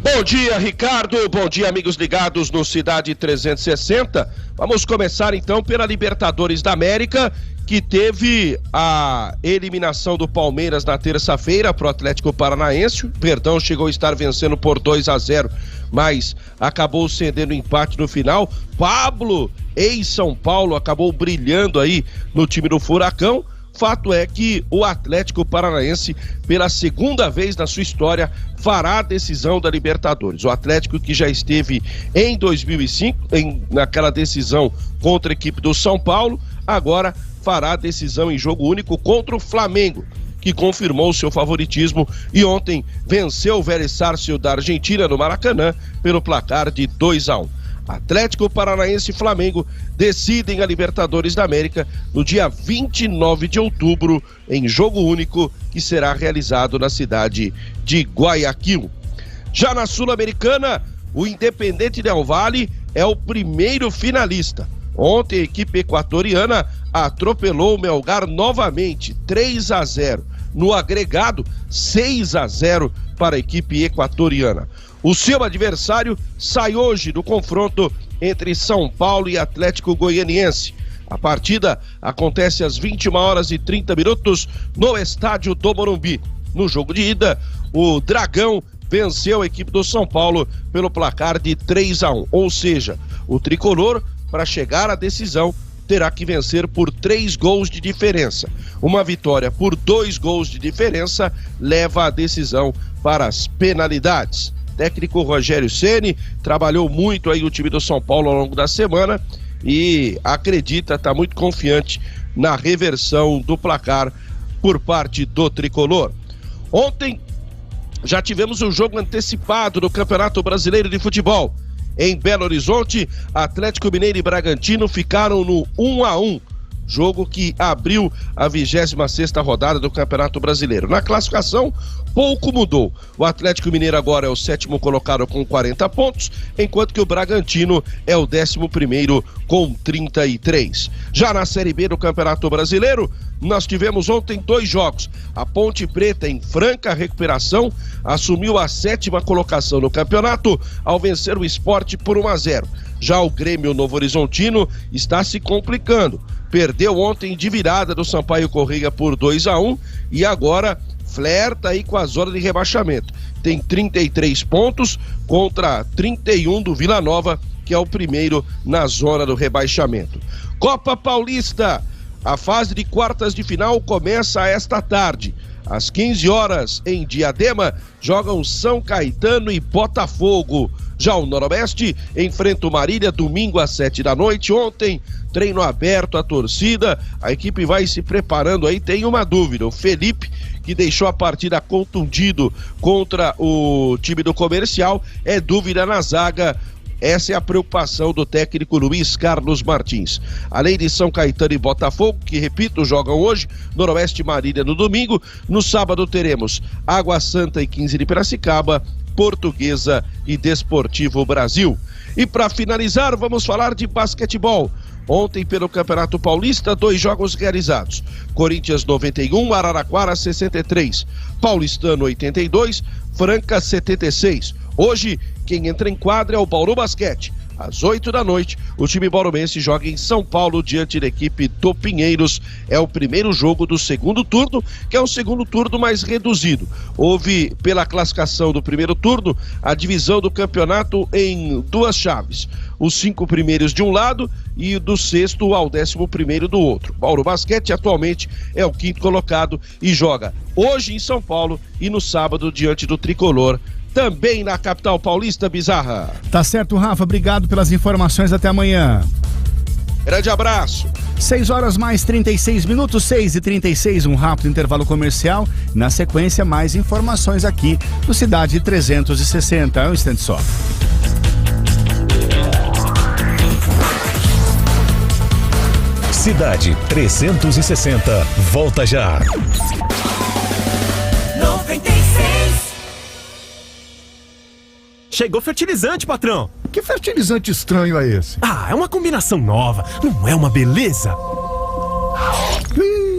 Bom dia, Ricardo. Bom dia, amigos ligados no Cidade 360. Vamos começar então pela Libertadores da América, que teve a eliminação do Palmeiras na terça-feira para o Atlético Paranaense. Perdão, chegou a estar vencendo por 2-0, mas acabou cedendo empate no final. Pablo, ex-São Paulo, acabou brilhando aí no time do Furacão. Fato é que o Atlético Paranaense, pela segunda vez na sua história, fará a decisão da Libertadores. O Atlético, que já esteve em 2005, naquela decisão contra a equipe do São Paulo, agora fará a decisão em jogo único contra o Flamengo, que confirmou seu favoritismo e ontem venceu o Vélez Sarsfield da Argentina no Maracanã pelo placar de 2-1. Atlético Paranaense e Flamengo decidem a Libertadores da América no dia 29 de outubro, em jogo único que será realizado na cidade de Guayaquil. Já na Sul-Americana, o Independente Del Valle é o primeiro finalista. Ontem a equipe equatoriana atropelou o Melgar novamente, 3-0. No agregado, 6-0 para a equipe equatoriana. O seu adversário sai hoje do confronto entre São Paulo e Atlético Goianiense. A partida acontece às 21h30 no estádio do Morumbi. No jogo de ida, o Dragão venceu a equipe do São Paulo pelo placar de 3-1. Ou seja, o tricolor, para chegar à decisão, terá que vencer por 3 gols de diferença. Uma vitória por 2 gols de diferença leva a decisão para as penalidades. Técnico Rogério Ceni trabalhou muito aí o time do São Paulo ao longo da semana e acredita, está muito confiante na reversão do placar por parte do tricolor. Ontem já tivemos um jogo antecipado do Campeonato Brasileiro de Futebol. Em Belo Horizonte, Atlético Mineiro e Bragantino ficaram no 1-1. Jogo que abriu a 26ª rodada do Campeonato Brasileiro. Na classificação, pouco mudou. O Atlético Mineiro agora é o 7º colocado com 40 pontos, enquanto que o Bragantino é o 11º com 33. Já na Série B do Campeonato Brasileiro, nós tivemos ontem 2 jogos. A Ponte Preta, em franca recuperação, assumiu a 7ª colocação no campeonato ao vencer o Sport por 1-0. Já o Grêmio Novo Horizontino está se complicando. Perdeu ontem de virada do Sampaio Corrêa por 2-1 e agora flerta aí com a zona de rebaixamento. Tem 33 pontos contra 31 do Vila Nova, que é o primeiro na zona do rebaixamento. Copa Paulista, a fase de quartas de final começa esta tarde. Às 15h em Diadema, jogam São Caetano e Botafogo. Já o Noroeste enfrenta o Marília domingo às 19h. Ontem, treino aberto à torcida, a equipe vai se preparando aí. Tem uma dúvida, o Felipe, que deixou a partida contundido contra o time do Comercial, é dúvida na zaga. Essa é a preocupação do técnico Luiz Carlos Martins. Além de São Caetano e Botafogo, que, repito, jogam hoje, Noroeste e Marília no domingo. No sábado teremos Água Santa e 15 de Piracicaba, Portuguesa e Desportivo Brasil. E para finalizar, vamos falar de basquetebol. Ontem, pelo Campeonato Paulista, 2 jogos realizados. Corinthians 91, Araraquara 63. Paulistano 82, Franca 76. Hoje, quem entra em quadra é o Bauru Basquete. Às 20h, o time baurumense joga em São Paulo diante da equipe do Pinheiros. É o primeiro jogo do segundo turno, que é um segundo turno mais reduzido. Houve, pela classificação do primeiro turno, a divisão do campeonato em 2 chaves. Os 5 primeiros de um lado e do 6º ao 11º do outro. Bauru Basquete atualmente é o 5º colocado e joga hoje em São Paulo e no sábado diante do Tricolor, também na capital paulista. Bizarra. Tá certo, Rafa, obrigado pelas informações, até amanhã. Grande abraço. 6h mais 36 minutos, 6h36, um rápido intervalo comercial. Na sequência, mais informações aqui no Cidade 360. É um instante só. Cidade 360, volta já. 96. Chegou fertilizante, patrão. Que fertilizante estranho é esse? Ah, é uma combinação nova, não é uma beleza?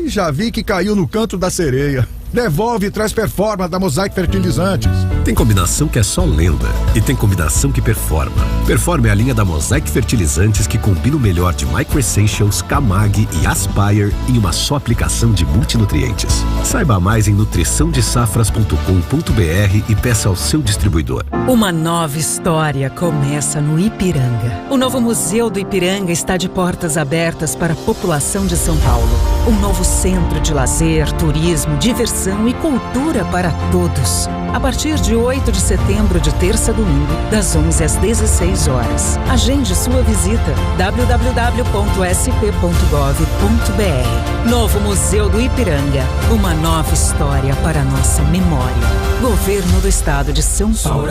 Já vi que caiu no canto da sereia. Devolve e traz Performa da Mosaic Fertilizantes. Tem combinação que é só lenda e tem combinação que performa. Performa é a linha da Mosaic Fertilizantes que combina o melhor de Micro Essentials, Camag e Aspire em uma só aplicação de multinutrientes. Saiba mais em nutriçãodesafras.com.br e peça ao seu distribuidor. Uma nova história começa no Ipiranga. O novo Museu do Ipiranga está de portas abertas para a população de São Paulo. Um novo centro de lazer, turismo, diversão e cultura para todos. A partir de 8 de setembro, de terça a domingo, das 11 às 16 horas. Agende sua visita www.sp.gov.br. Novo Museu do Ipiranga. Uma nova história para a nossa memória. Governo do Estado de São Paulo.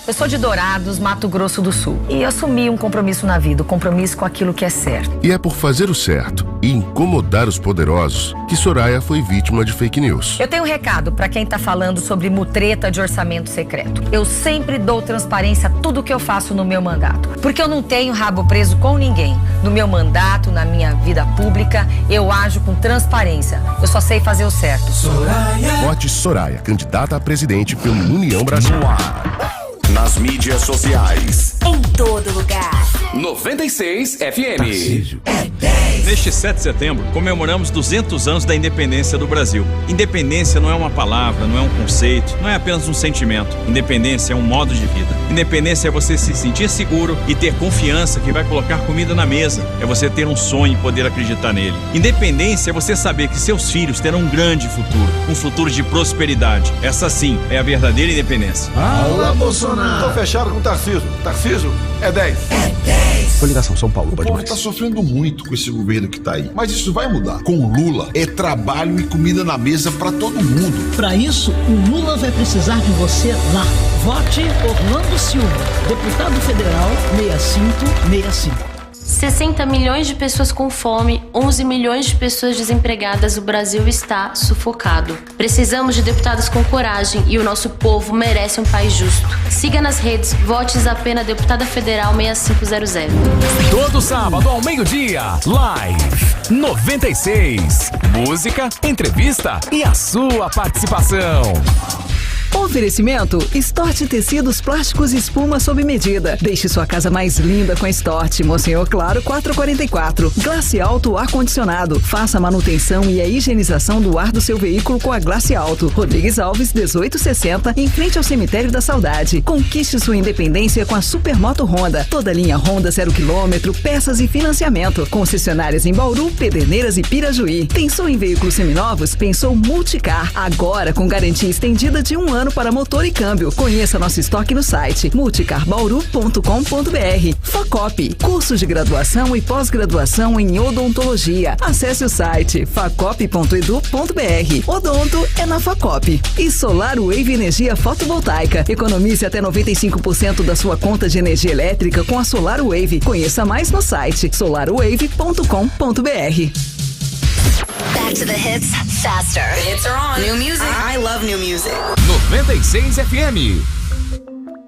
Eu sou de Dourados, Mato Grosso do Sul. E assumi um compromisso na vida, um compromisso com aquilo que é certo. E é por fazer o certo e incomodar os poderosos que Soraya foi vítima de fake news. Eu tenho um recado para quem tá falando sobre mutreta de orçamento secreto. Eu sempre dou transparência a tudo que eu faço no meu mandato. Porque eu não tenho rabo preso com ninguém. No meu mandato, na minha vida pública, eu ajo com transparência. Eu só sei fazer o certo. Vote Soraya, candidata a presidente pelo União Brasil. Nas mídias sociais. Em todo lugar. 96 FM. Neste 7 de setembro, comemoramos 200 anos da independência do Brasil. Independência não é uma palavra, não é um conceito, não é apenas um sentimento. Independência é um modo de vida. Independência é você se sentir seguro e ter confiança que vai colocar comida na mesa. É você ter um sonho e poder acreditar nele. Independência é você saber que seus filhos terão um grande futuro, um futuro de prosperidade. Essa sim é a verdadeira independência. Alô, Bolsonaro! Tô fechado com o Tarcísio. Tarcísio é 10. É 10. Coligação São Paulo, pode mais. mais. Tá sofrendo muito com esse governo que tá aí. Mas isso vai mudar. Com o Lula, é trabalho e comida na mesa pra todo mundo. Pra isso, o Lula vai precisar de você lá. Vote Orlando Silva, deputado federal 6565. 60 milhões de pessoas com fome, 11 milhões de pessoas desempregadas, o Brasil está sufocado. Precisamos de deputados com coragem e o nosso povo merece um país justo. Siga nas redes, vote Zapena, deputada federal 6500. Todo sábado ao meio-dia, live 96. Música, entrevista e a sua participação. Oferecimento Stort Tecidos Plásticos e Espuma sob medida. Deixe sua casa mais linda com a Stort. Monsenhor Claro 444. Glace Alto Ar-Condicionado. Faça a manutenção e a higienização do ar do seu veículo com a Glace Alto. Rodrigues Alves 1860, em frente ao Cemitério da Saudade. Conquiste sua independência com a Supermoto Honda. Toda linha Honda 0 km, peças e financiamento. Concessionárias em Bauru, Pederneiras e Pirajuí. Pensou em veículos seminovos? Pensou Multicar. Agora com garantia estendida de 1 ano para motor e câmbio. Conheça nosso estoque no site multicarbauru.com.br. Facop, cursos de graduação e pós-graduação em odontologia. Acesse o site facop.edu.br. Odonto é na Facop. E Solar Wave Energia Fotovoltaica. Economize até 95% da sua conta de energia elétrica com a Solar Wave. Conheça mais no site solarwave.com.br. Back to the hits, faster. The hits are on. New music. I love new music. 96 FM.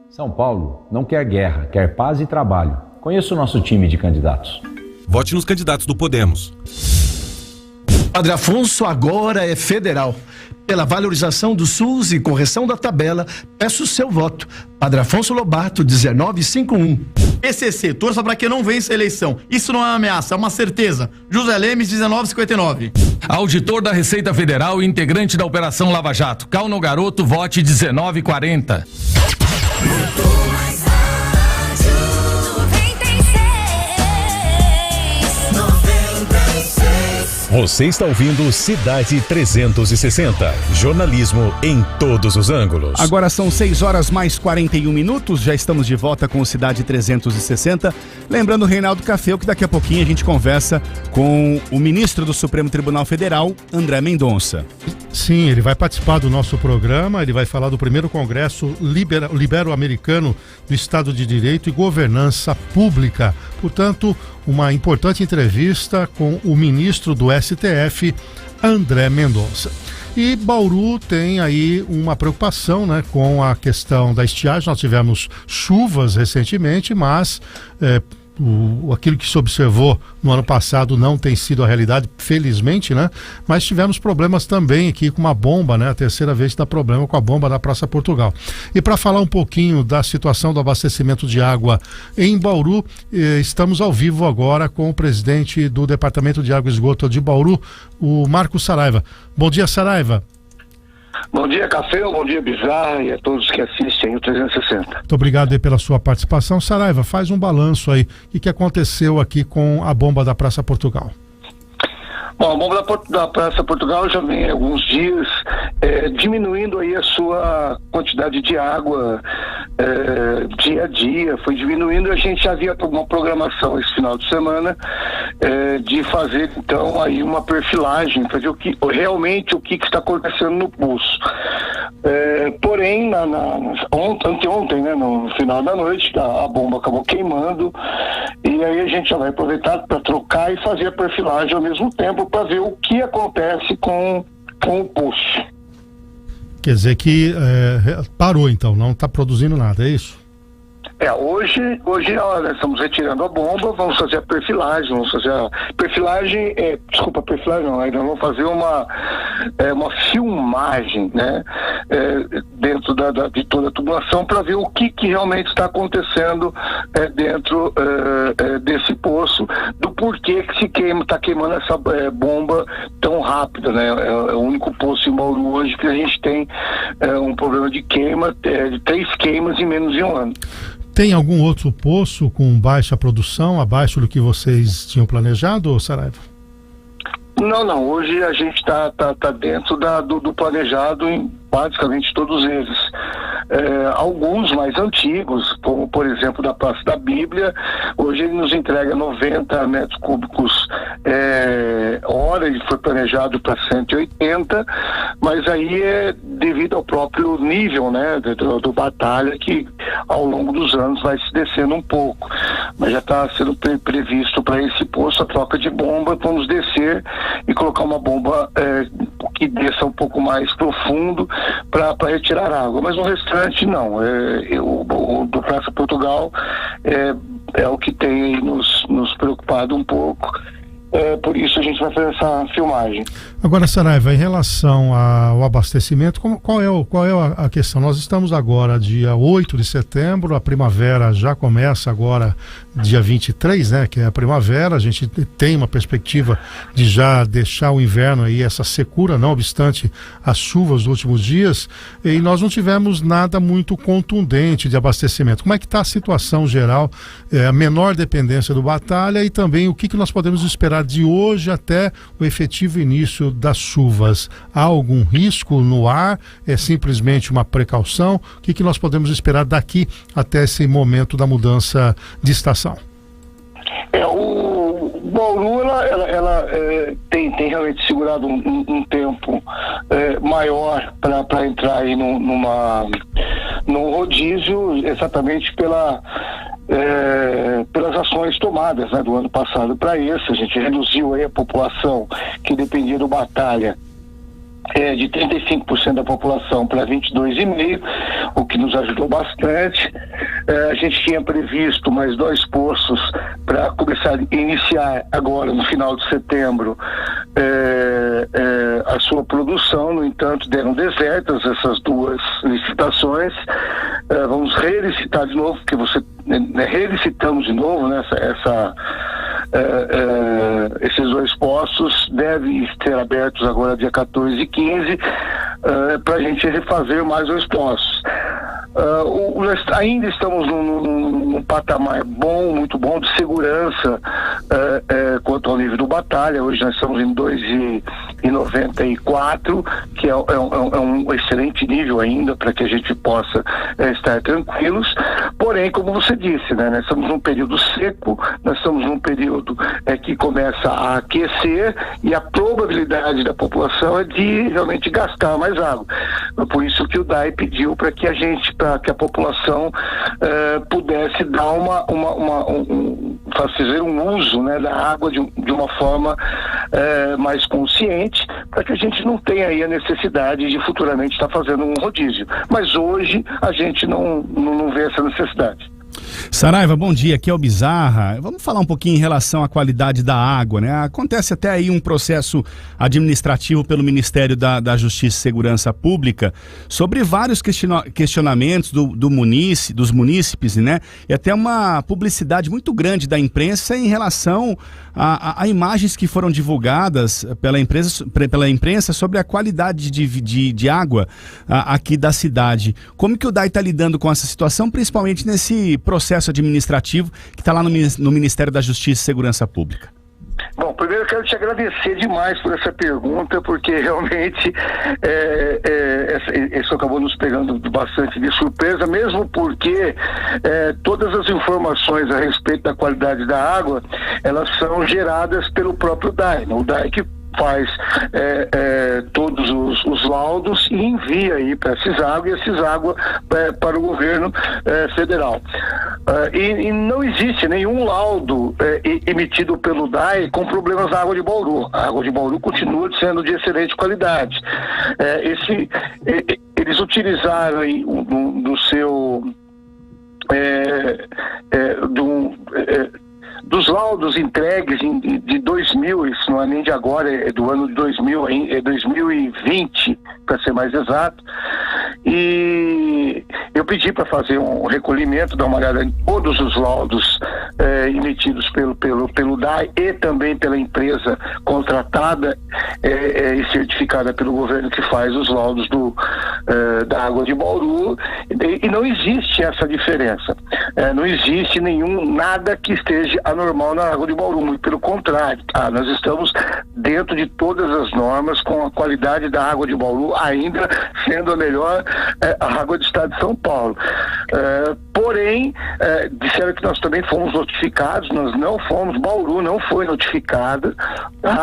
São Paulo não quer guerra, quer paz e trabalho. Conheça o nosso time de candidatos. Vote nos candidatos do Podemos. Padre Afonso agora é federal. Pela valorização do SUS e correção da tabela, peço o seu voto. Padre Afonso Lobato, 1951. PCC, torça para que não vença a eleição. Isso não é uma ameaça, é uma certeza. José Lemes, 1959. Auditor da Receita Federal e integrante da Operação Lava Jato. Calno Garoto, vote 1940. Você está ouvindo Cidade 360. Jornalismo em todos os ângulos. Agora são 6 horas mais 41 minutos. Já estamos de volta com o Cidade 360. Lembrando, Reinaldo Café, que daqui a pouquinho a gente conversa com o ministro do Supremo Tribunal Federal, André Mendonça. Sim, ele vai participar do nosso programa. Ele vai falar do primeiro congresso Libero-Americano do Estado de Direito e Governança Pública. Portanto, uma importante entrevista com o ministro do STF, André Mendonça. E Bauru tem aí uma preocupação, né, com a questão da estiagem. Nós tivemos chuvas recentemente, mas aquilo que se observou no ano passado não tem sido a realidade, felizmente, né? Mas tivemos problemas também aqui com uma bomba, né? A terceira vez que dá problema com a bomba da Praça Portugal. E para falar um pouquinho da situação do abastecimento de água em Bauru, estamos ao vivo agora com o presidente do Departamento de Água e Esgoto de Bauru, o Marcos Saraiva. Bom dia, Saraiva. Bom dia, Café, bom dia, Bizarra, e a todos que assistem o 360. Muito obrigado aí pela sua participação. Saraiva, faz um balanço aí. O que aconteceu aqui com a bomba da Praça Portugal? Bom, a bomba da Praça Portugal já vem há alguns dias diminuindo aí a sua quantidade de água dia a dia, foi diminuindo. A gente já havia uma programação esse final de semana de fazer então aí uma perfilagem, fazer realmente o que está acontecendo no poço. Porém, anteontem, né, no final da noite, a bomba acabou queimando, e aí a gente já vai aproveitar para trocar e fazer a perfilagem ao mesmo tempo para ver o que acontece com o poço. Quer dizer que parou então, não está produzindo nada, é isso? Hoje nós estamos retirando a bomba, vamos fazer a perfilagem, ainda vamos fazer uma filmagem, né, dentro de toda a tubulação para ver o que realmente está acontecendo dentro desse poço, do porquê que está queimando essa bomba tão rápida, né? É o único poço em Bauru hoje que a gente tem um problema de queima, de 3 queimas em menos de um ano. Tem algum outro poço com baixa produção, abaixo do que vocês tinham planejado, Saraiva? Não. Hoje a gente está dentro do planejado em basicamente todos eles. Alguns mais antigos, como por exemplo da Praça da Bíblia, hoje ele nos entrega 90 metros cúbicos hora, ele foi planejado para 180, mas aí é devido ao próprio nível, né, do Batalha, que ao longo dos anos vai se descendo um pouco, mas já está sendo previsto para esse poço a troca de bomba. Vamos descer e colocar uma bomba que desça um pouco mais profundo para retirar água, mas o restante não. O do Praça Portugal é o que tem nos preocupado um pouco. Por isso a gente vai fazer essa filmagem. Agora, Saraiva, em relação ao abastecimento, qual é a questão? Nós estamos agora dia 8 de setembro, a primavera já começa agora dia 23, né, que é a primavera. A gente tem uma perspectiva de já deixar o inverno aí, essa secura, não obstante as chuvas dos últimos dias, e nós não tivemos nada muito contundente de abastecimento. Como é que está a situação geral, a menor dependência do Batalha, e também o que nós podemos esperar de hoje até o efetivo início das chuvas? Há algum risco no ar? É simplesmente uma precaução? O que nós podemos esperar daqui até esse momento da mudança de estação? O Bauru ela tem realmente segurado um tempo maior para entrar aí num rodízio, exatamente pelas ações tomadas, né, do ano passado para esse. A gente reduziu aí a população que dependia do Batalha de 35% da população para 22,5%, o que nos ajudou bastante. A gente tinha previsto mais 2 poços para começar a iniciar agora no final de setembro a sua produção. No entanto, deram desertas essas 2 licitações. Vamos relicitar de novo, porque relicitamos de novo, né, esses 2 poços devem ser abertos agora dia 14 e 15 para a gente refazer mais 2 poços. Ainda estamos num patamar muito bom de segurança quanto ao nível do Batalha. Hoje nós estamos em 2,94, que é um excelente nível ainda para que a gente possa estar tranquilos. Porém, como você disse, né, nós estamos num período seco, nós estamos num período que começa a aquecer, e a probabilidade da população é de realmente gastar mais água. Por isso que o DAI pediu para que a população pudesse dar fazer um uso, né, da água de uma forma mais consciente, para que a gente não tenha aí a necessidade de futuramente estar fazendo um rodízio. Mas hoje a gente não vê essa necessidade. Saraiva, bom dia, aqui é o Bizarra. Vamos falar um pouquinho em relação à qualidade da água, né? Acontece até aí um processo administrativo pelo Ministério da Justiça e Segurança Pública sobre vários questionamentos dos munícipes, né? E até uma publicidade muito grande da imprensa em relação a imagens que foram divulgadas pela imprensa sobre a qualidade de água aqui da cidade. Como que o DAI está lidando com essa situação, principalmente nesse processo administrativo que está lá no Ministério da Justiça e Segurança Pública? Bom, primeiro eu quero te agradecer demais por essa pergunta, porque realmente isso acabou nos pegando bastante de surpresa, mesmo porque todas as informações a respeito da qualidade da água, elas são geradas pelo próprio DAI, o DAI que faz todos os laudos e envia aí para a Ciságua e a Ciságua para o governo federal. E não existe nenhum laudo emitido pelo DAI com problemas na água de Bauru. A água de Bauru continua sendo de excelente qualidade. Eles utilizaram aí do seu dos laudos entregues de 2000, isso não é nem de agora, é do ano de 2000, é 2020, para ser mais exato, e eu pedi para fazer um recolhimento, dar uma olhada em todos os laudos emitidos pelo DAI e também pela empresa contratada e certificada pelo governo que faz os laudos da água de Bauru, e não existe essa diferença, não existe nada que esteja anormal na água de Bauru, muito pelo contrário, nós estamos dentro de todas as normas, com a qualidade da água de Bauru ainda sendo a melhor água do estado de São Paulo. Porém, disseram que nós também fomos notificados, nós não fomos, Bauru não foi notificada.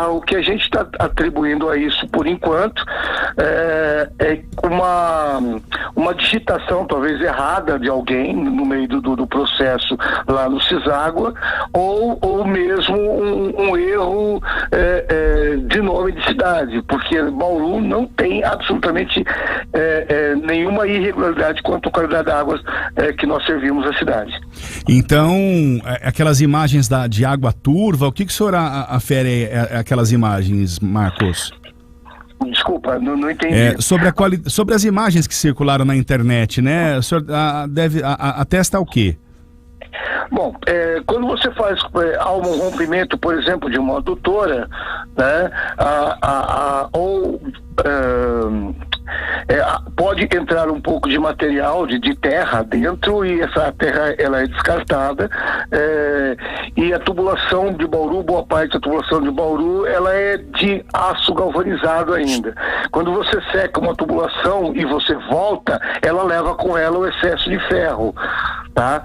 O que a gente está atribuindo a isso por enquanto é uma digitação talvez errada de alguém no meio do processo lá no Ciságua, ou mesmo um erro de nome de cidade, porque Bauru não tem absolutamente nenhuma irregularidade quanto à qualidade da água que nós servimos a cidade. Então, aquelas imagens de água turva, o que o senhor afere aquelas imagens, Marcos? Desculpa, não entendi. Sobre as imagens que circularam na internet, né? O senhor atesta o quê? Bom, quando você faz um rompimento, por exemplo, de uma adutora, né, pode entrar um pouco de material de terra dentro, e essa terra ela é descartada, e a tubulação de Bauru, boa parte da tubulação de Bauru, ela é de aço galvanizado ainda. Quando você seca uma tubulação e você volta, ela leva com ela o excesso de ferro, tá?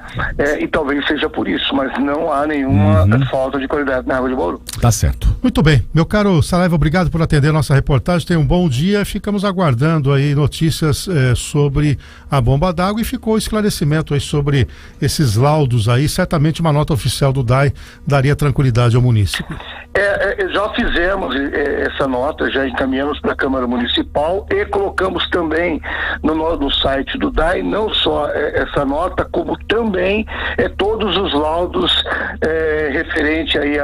E talvez seja por isso, mas não há nenhuma falta de qualidade na água de Bauru. Tá certo. Muito bem, meu caro Saraiva, obrigado por atender a nossa reportagem, tenha um bom dia, ficamos aguardando aí notícias sobre a bomba d'água, e ficou o esclarecimento aí sobre esses laudos aí, certamente uma nota oficial do DAI daria tranquilidade ao município. Já fizemos essa nota, já encaminhamos para a Câmara Municipal e colocamos também no site do DAI, não só essa nota, como também todos os laudos referente aí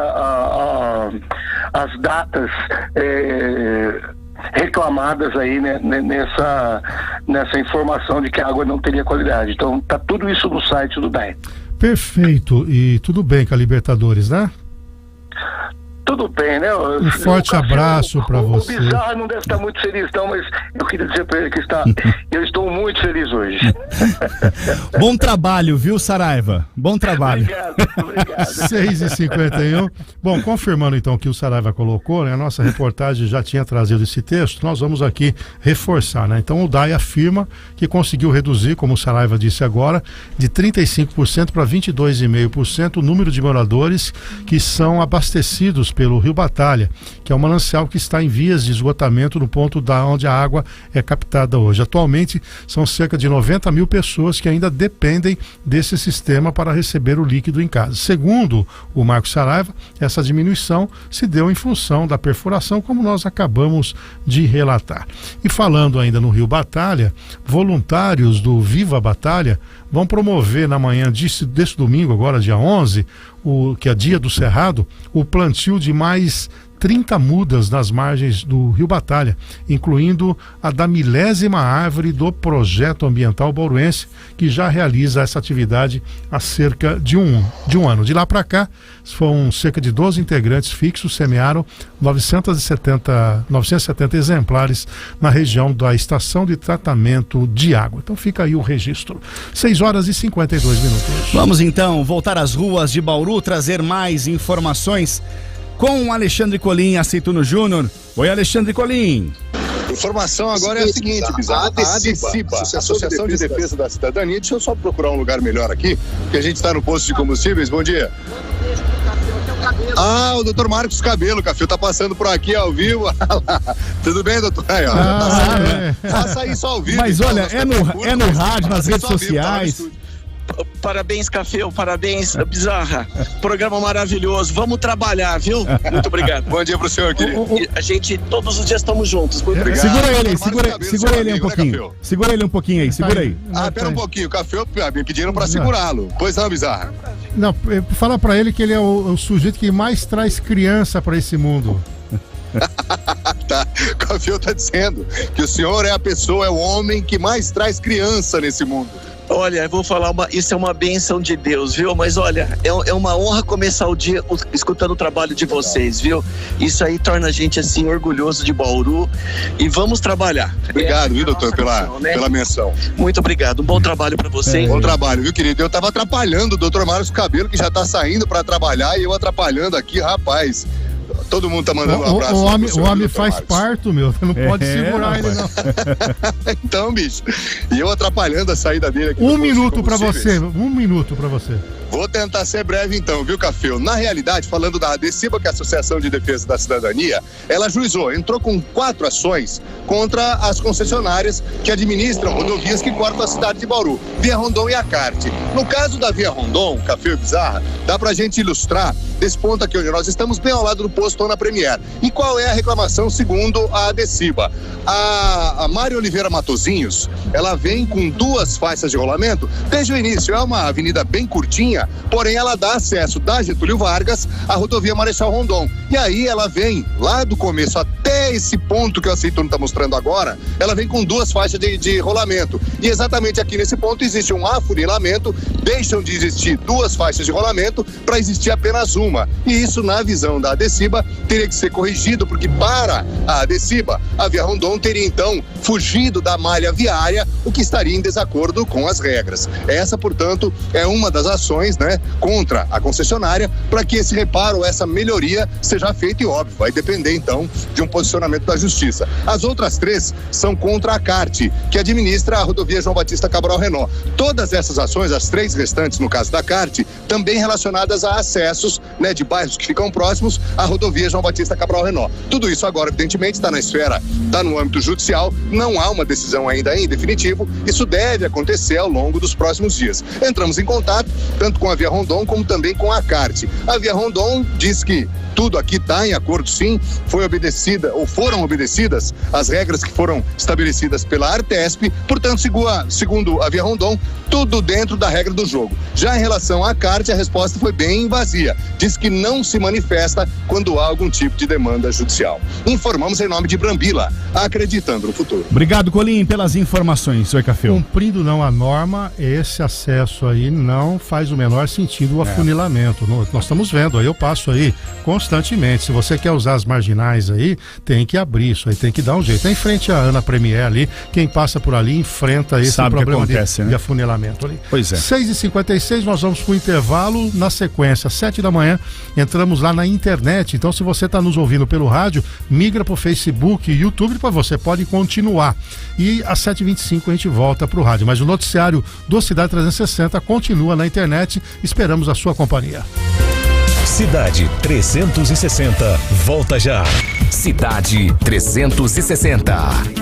às datas reclamadas aí, né, nessa informação de que a água não teria qualidade. Então tá tudo isso no site do DAI. Perfeito, e tudo bem com a Libertadores, né? Tudo bem, né? Um forte abraço para você. O Bizarro não deve estar muito feliz, não, mas eu queria dizer para ele que eu estou muito feliz hoje. Bom trabalho, viu, Saraiva? Bom trabalho. Obrigado. 6h51. Bom, confirmando então o que o Saraiva colocou, né? A nossa reportagem já tinha trazido esse texto, nós vamos aqui reforçar, né? Então o DAI afirma que conseguiu reduzir, como o Saraiva disse agora, de 35% para 22,5% o número de moradores que são abastecidos pelo Rio Batalha, que é um manancial que está em vias de esgotamento no ponto da onde a água é captada hoje. Atualmente, são cerca de 90 mil pessoas que ainda dependem desse sistema para receber o líquido em casa. Segundo o Marcos Saraiva, essa diminuição se deu em função da perfuração, como nós acabamos de relatar. E falando ainda no Rio Batalha, voluntários do Viva Batalha vão promover na manhã desse domingo, agora dia 11, que é dia do Cerrado, o plantio de mais 30 mudas nas margens do Rio Batalha, incluindo a da 1000ª árvore do Projeto Ambiental Bauruense, que já realiza essa atividade há cerca de um ano. De lá para cá, foram cerca de 12 integrantes fixos, semearam 970 exemplares na região da estação de tratamento de água. Então fica aí o registro. 6h52. Vamos então voltar às ruas de Bauru, trazer mais informações com o Alexandre Colim, Aceituno Júnior. Oi, Alexandre Colim. Informação agora é a seguinte, Bizarro. A ADECIBA, Associação de Defesa da Cidadania. Deixa eu só procurar um lugar melhor aqui, porque a gente está no posto de combustíveis. Bom dia. O doutor Marcos Cabelo, Café, tá passando por aqui ao vivo. Tudo bem, doutor? Aí, ó, passa aí só ao vivo. Mas então, olha, é no rádio, nas redes sociais. Parabéns, Café, parabéns, Bizarra. Programa maravilhoso. Vamos trabalhar, viu? Muito obrigado. Bom dia pro senhor, querido. A gente, todos os dias estamos juntos. Muito obrigado. Segura ele um pouquinho. Segura ele um pouquinho aí, segura aí. Pera um pouquinho, o Café me pediram pra segurá-lo. Pois não, Bizarra? Não, fala pra ele que ele é o sujeito que mais traz criança pra esse mundo. Tá, o Café tá dizendo que o senhor é a pessoa, é o homem que mais traz criança nesse mundo. Olha, eu vou falar, isso é uma bênção de Deus, viu? Mas olha, é uma honra começar o dia escutando o trabalho de vocês, viu? Isso aí torna a gente, assim, orgulhoso de Bauru. E vamos trabalhar. Obrigado, viu, doutor, pela menção. Muito obrigado, um bom trabalho pra vocês. Bom trabalho, viu, querido? Eu tava atrapalhando o doutor Marcos Cabelo, que já tá saindo pra trabalhar, e eu atrapalhando aqui, rapaz. Todo mundo tá mandando um abraço. O homem faz parto, meu. Você não pode segurar ele, não. Então, bicho. E eu atrapalhando a saída dele aqui. Um minuto pra você. Vou tentar ser breve então, viu, Café? Na realidade, falando da ADECIBA, que é a Associação de Defesa da Cidadania, ela entrou com 4 ações contra as concessionárias que administram rodovias que cortam a cidade de Bauru, Via Rondon e Acarte. No caso da Via Rondon, Café Bizarra, dá pra gente ilustrar desse ponto aqui onde nós estamos, bem ao lado do posto Ana Premier. E qual é a reclamação segundo a ADECIBA? A Mário Oliveira Matozinhos, ela vem com 2 faixas de rolamento desde o início. É uma avenida bem curtinha, porém ela dá acesso da Getúlio Vargas à rodovia Marechal Rondon. E aí ela vem lá do começo até esse ponto que o Aceituno está mostrando agora, ela vem com 2 faixas de rolamento. E exatamente aqui nesse ponto existe um afunilamento, deixam de existir 2 faixas de rolamento para existir apenas uma. E isso, na visão da ADECIBA, teria que ser corrigido, porque para a ADECIBA, a Via Rondon teria então fugido da malha viária, o que estaria em desacordo com as regras. Essa, portanto, é uma das ações, né, contra a concessionária, para que esse reparo, essa melhoria seja feita, e óbvio, vai depender então de um posicionamento da Justiça. As outras 3 são contra a Acarte, que administra a rodovia João Batista Cabral Renault. Todas essas ações, as 3 restantes no caso da Acarte, também relacionadas a acessos, né, de bairros que ficam próximos à rodovia João Batista Cabral Renault. Tudo isso agora, evidentemente, está na esfera, está no âmbito judicial, não há uma decisão ainda em definitivo, isso deve acontecer ao longo dos próximos dias. Entramos em contato tanto com a Via Rondon como também com a Acarte. A Via Rondon diz que tudo aqui está em acordo, sim, foram obedecidas as regras que foram estabelecidas pela Artesp, portanto, segundo a Via Rondon, tudo dentro da regra do jogo. Já em relação à Acarte, a resposta foi bem vazia. Diz que não se manifesta quando há algum tipo de demanda judicial. Informamos em nome de Brambila, acreditando no futuro. Obrigado, Colim, pelas informações. Oi, Café. Cumprindo não a norma, esse acesso aí não faz o menor sentido, o afunilamento. Nós estamos vendo, aí eu passo aí constantemente. Se você quer usar as marginais aí, tem que abrir isso aí, tem que dar um jeito. Em frente à Ana Premier ali, quem passa por ali enfrenta esse problema de afunilamento ali. Pois é. 6h56, nós vamos para o intervalo. Na sequência, 7 da manhã, entramos lá na internet. Então, se você está nos ouvindo pelo rádio, migra para o Facebook e YouTube, para você pode continuar. E às 7h25 a gente volta para o rádio. Mas o noticiário do Cidade 360 continua na internet. Esperamos a sua companhia. Cidade 360, volta já. Cidade 360.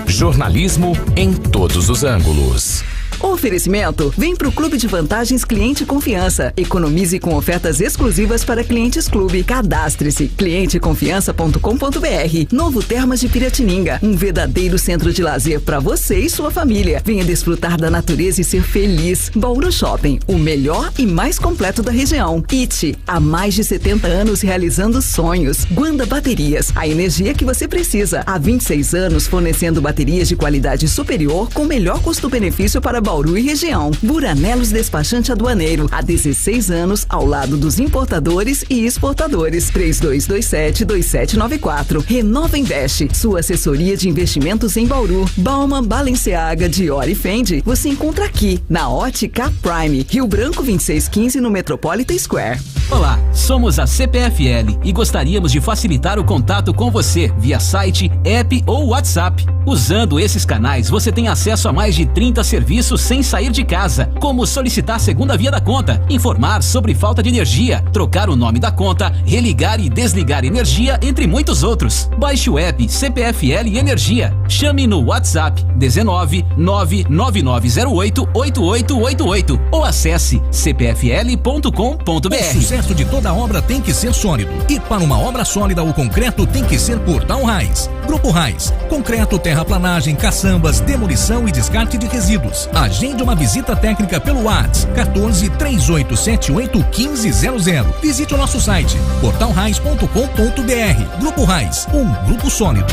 Jornalismo em todos os ângulos. Oferecimento: vem pro Clube de Vantagens Cliente Confiança. Economize com ofertas exclusivas para clientes Clube. Cadastre-se, clienteconfiança.com.br. Novo Termas de Piratininga, um verdadeiro centro de lazer para você e sua família. Venha desfrutar da natureza e ser feliz. Bauru Shopping, o melhor e mais completo da região. IT, há mais de 70 anos realizando sonhos. Guanda Baterias, a energia que você precisa. Há 26 anos fornecendo baterias de qualidade superior com melhor custo-benefício para Bauru e região. Buranelos Despachante Aduaneiro, há 16 anos ao lado dos importadores e exportadores. 3227-2794. Renova Invest, sua assessoria de investimentos em Bauru. Bauman, Balenciaga, Dior e Fendi, você encontra aqui na Ótica Prime, Rio Branco 2615 no Metropolitan Square. Olá, somos a CPFL e gostaríamos de facilitar o contato com você via site, app ou WhatsApp. Usando esses canais, você tem acesso a mais de 30 serviços sem sair de casa, como solicitar segunda via da conta, informar sobre falta de energia, trocar o nome da conta, religar e desligar energia, entre muitos outros. Baixe o app CPFL Energia. Chame no WhatsApp 19 99908 8888 ou acesse cpfl.com.br. O sucesso de toda obra tem que ser sólido. E para uma obra sólida, o concreto tem que ser Portal Raiz. Grupo Raiz, concreto, terraplanagem, caçambas, demolição e descarte de resíduos. Agende uma visita técnica pelo WhatsApp 14 3878 1500. Visite o nosso site portalraiz.com.br. Grupo Raiz, um grupo sólido.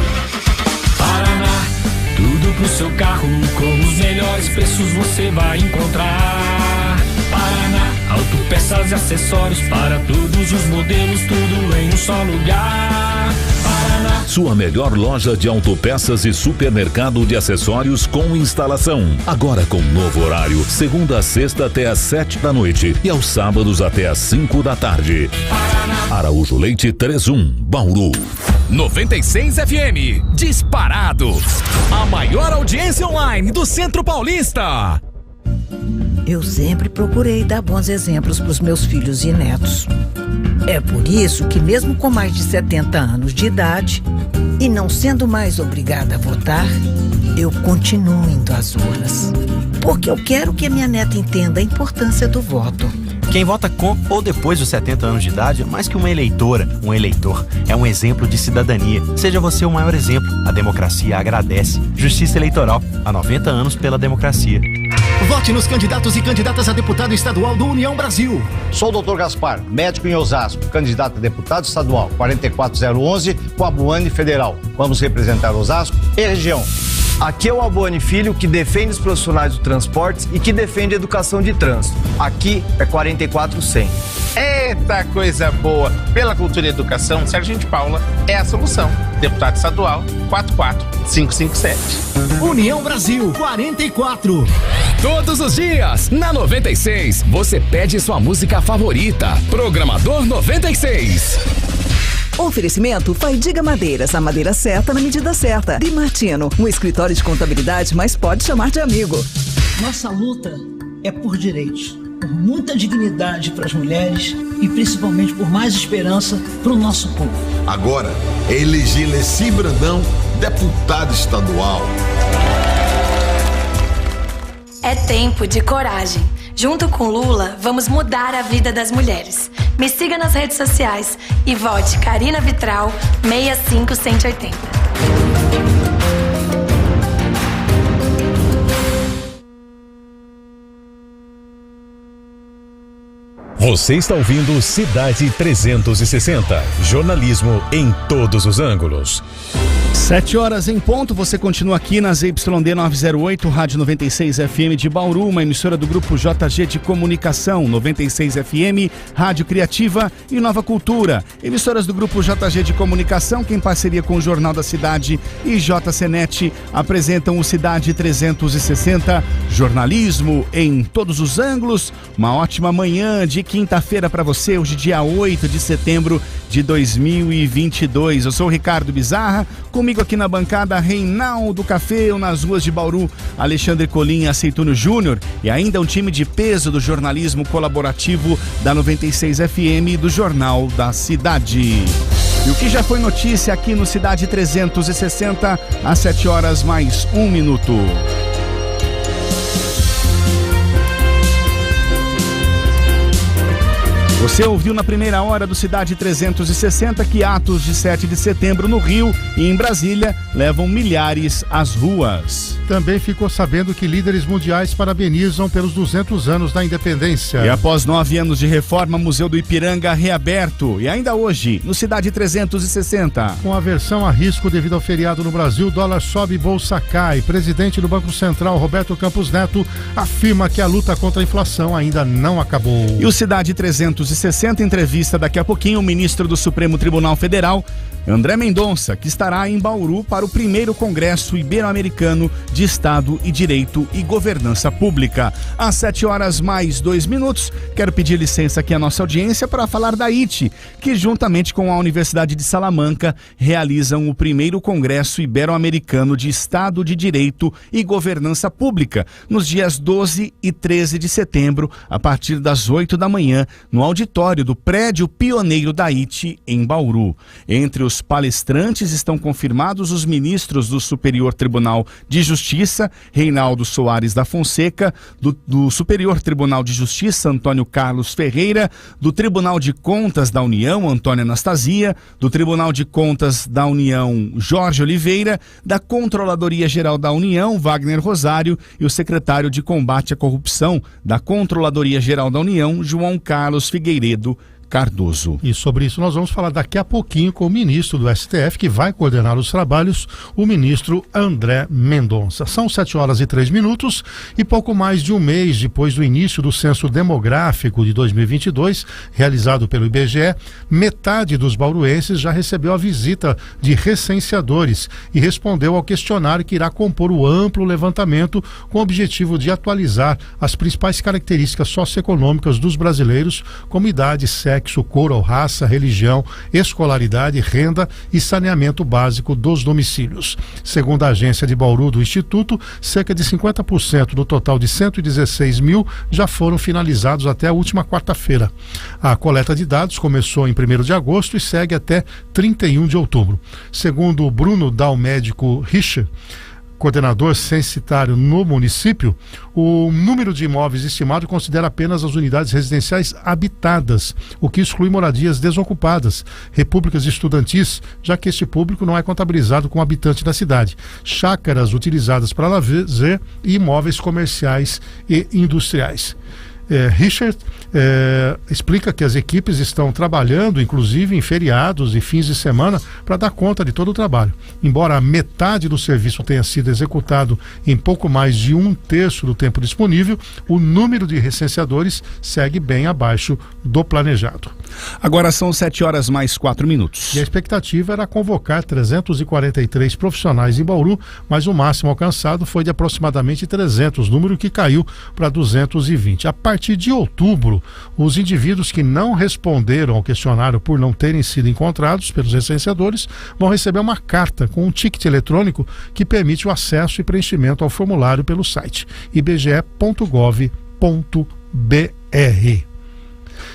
Paraná, tudo pro seu carro, com os melhores preços você vai encontrar. Paraná, autopeças e acessórios para todos os modelos, tudo em um só lugar. Paraná. Sua melhor loja de autopeças e supermercado de acessórios com instalação. Agora com novo horário, segunda a sexta até às 7 da noite e aos sábados até às 5 da tarde. Paraná. Araújo Leite 31, Bauru. 96 FM, disparado. A maior audiência online do Centro Paulista. Eu sempre procurei dar bons exemplos para os meus filhos e netos. É por isso que, mesmo com mais de 70 anos de idade e não sendo mais obrigada a votar, eu continuo indo às urnas. Porque eu quero que a minha neta entenda a importância do voto. Quem vota com ou depois dos 70 anos de idade é mais que uma eleitora, um eleitor. É um exemplo de cidadania. Seja você o maior exemplo. A democracia agradece. Justiça Eleitoral. Há 90 anos pela democracia. Vote nos candidatos e candidatas a deputado estadual do União Brasil. Sou o Dr. Gaspar, médico em Osasco, candidato a deputado estadual 44011, Coabuane Federal. Vamos representar Osasco e região. Aqui é o Alboane Filho, que defende os profissionais do transporte e que defende a educação de trânsito. Aqui é 44100. Eita coisa boa! Pela cultura e educação, Sargento Paula é a solução. Deputado estadual 44557. União Brasil 44. Todos os dias, na 96, você pede sua música favorita. Programador 96. Oferecimento Faidiga Madeiras, a madeira certa na medida certa. Di Martino, um escritório de contabilidade, mas pode chamar de amigo. Nossa luta é por direitos, por muita dignidade para as mulheres e principalmente por mais esperança para o nosso povo. Agora é eleger Leci Brandão deputado estadual. É tempo de coragem. Junto com Lula, vamos mudar a vida das mulheres. Me siga nas redes sociais e vote Karina Vitral 65180. Você está ouvindo Cidade 360. Jornalismo em todos os ângulos. 7 horas em ponto, você continua aqui na ZYD 908, Rádio 96 FM de Bauru, uma emissora do Grupo JG de Comunicação, 96 FM, Rádio Criativa e Nova Cultura. Emissoras do Grupo JG de Comunicação, que em parceria com o Jornal da Cidade e JCNet apresentam o Cidade 360, jornalismo em todos os ângulos. Uma ótima manhã de quinta-feira para você, hoje dia 8 de setembro de 2022. Eu sou o Ricardo Bizarra, comigo aqui na bancada Reinaldo Café, nas ruas de Bauru, Alexandre Colim e Aceituno Júnior, e ainda um time de peso do jornalismo colaborativo da 96 FM e do Jornal da Cidade. E o que já foi notícia aqui no Cidade 360, às 7 horas mais 1 minuto. Você ouviu na primeira hora do Cidade 360 que atos de 7 de setembro no Rio e em Brasília levam milhares às ruas. Também ficou sabendo que líderes mundiais parabenizam pelos 200 anos da independência. E após 9 anos de reforma, Museu do Ipiranga reaberto. E ainda hoje, no Cidade 360. Com aversão a risco devido ao feriado no Brasil, dólar sobe e bolsa cai. Presidente do Banco Central, Roberto Campos Neto, afirma que a luta contra a inflação ainda não acabou. E o Cidade 360 entrevista daqui a pouquinho o ministro do Supremo Tribunal Federal, André Mendonça, que estará em Bauru para o primeiro Congresso Ibero-Americano de Estado e Direito e Governança Pública. Às 7 horas mais 2 minutos, quero pedir licença aqui à nossa audiência para falar da ITE, que juntamente com a Universidade de Salamanca realizam o primeiro Congresso Ibero-Americano de Estado de Direito e Governança Pública, nos dias 12 e 13 de setembro, a partir das 8 da manhã, no auditório do Prédio Pioneiro da ITE, em Bauru. Entre os palestrantes estão confirmados os ministros do Superior Tribunal de Justiça, Reinaldo Soares da Fonseca, do Superior Tribunal de Justiça, Antônio Carlos Ferreira, do Tribunal de Contas da União, Antônia Anastasia, do Tribunal de Contas da União, Jorge Oliveira, da Controladoria Geral da União, Wagner Rosário, e o secretário de Combate à Corrupção da Controladoria Geral da União, João Carlos Figueiredo Cardoso. E sobre isso nós vamos falar daqui a pouquinho com o ministro do STF, que vai coordenar os trabalhos, o ministro André Mendonça. São 7 horas e 3 minutos e pouco mais de um mês depois do início do censo demográfico de 2022, realizado pelo IBGE, metade dos bauruenses já recebeu a visita de recenseadores e respondeu ao questionário que irá compor o amplo levantamento com o objetivo de atualizar as principais características socioeconômicas dos brasileiros, como idade, sexo, cor ou raça, religião, escolaridade, renda e saneamento básico dos domicílios. Segundo a agência de Bauru do Instituto, cerca de 50% do total de 116 mil já foram finalizados até a última quarta-feira. A coleta de dados começou em 1º de agosto e segue até 31 de outubro. Segundo o Bruno Dalmédico Richer, coordenador censitário no município, o número de imóveis estimado considera apenas as unidades residenciais habitadas, o que exclui moradias desocupadas, repúblicas estudantis, já que este público não é contabilizado como habitante da cidade, chácaras utilizadas para lazer e imóveis comerciais e industriais. Richard explica que as equipes estão trabalhando, inclusive em feriados e fins de semana, para dar conta de todo o trabalho. Embora a metade do serviço tenha sido executado em pouco mais de 1/3 do tempo disponível, o número de recenseadores segue bem abaixo do planejado. Agora são 7 horas mais 4 minutos. E a expectativa era convocar 343 profissionais em Bauru, mas o máximo alcançado foi de aproximadamente 300, número que caiu para 220. A partir de outubro, os indivíduos que não responderam ao questionário por não terem sido encontrados pelos recenseadores vão receber uma carta com um ticket eletrônico que permite o acesso e preenchimento ao formulário pelo site ibge.gov.br.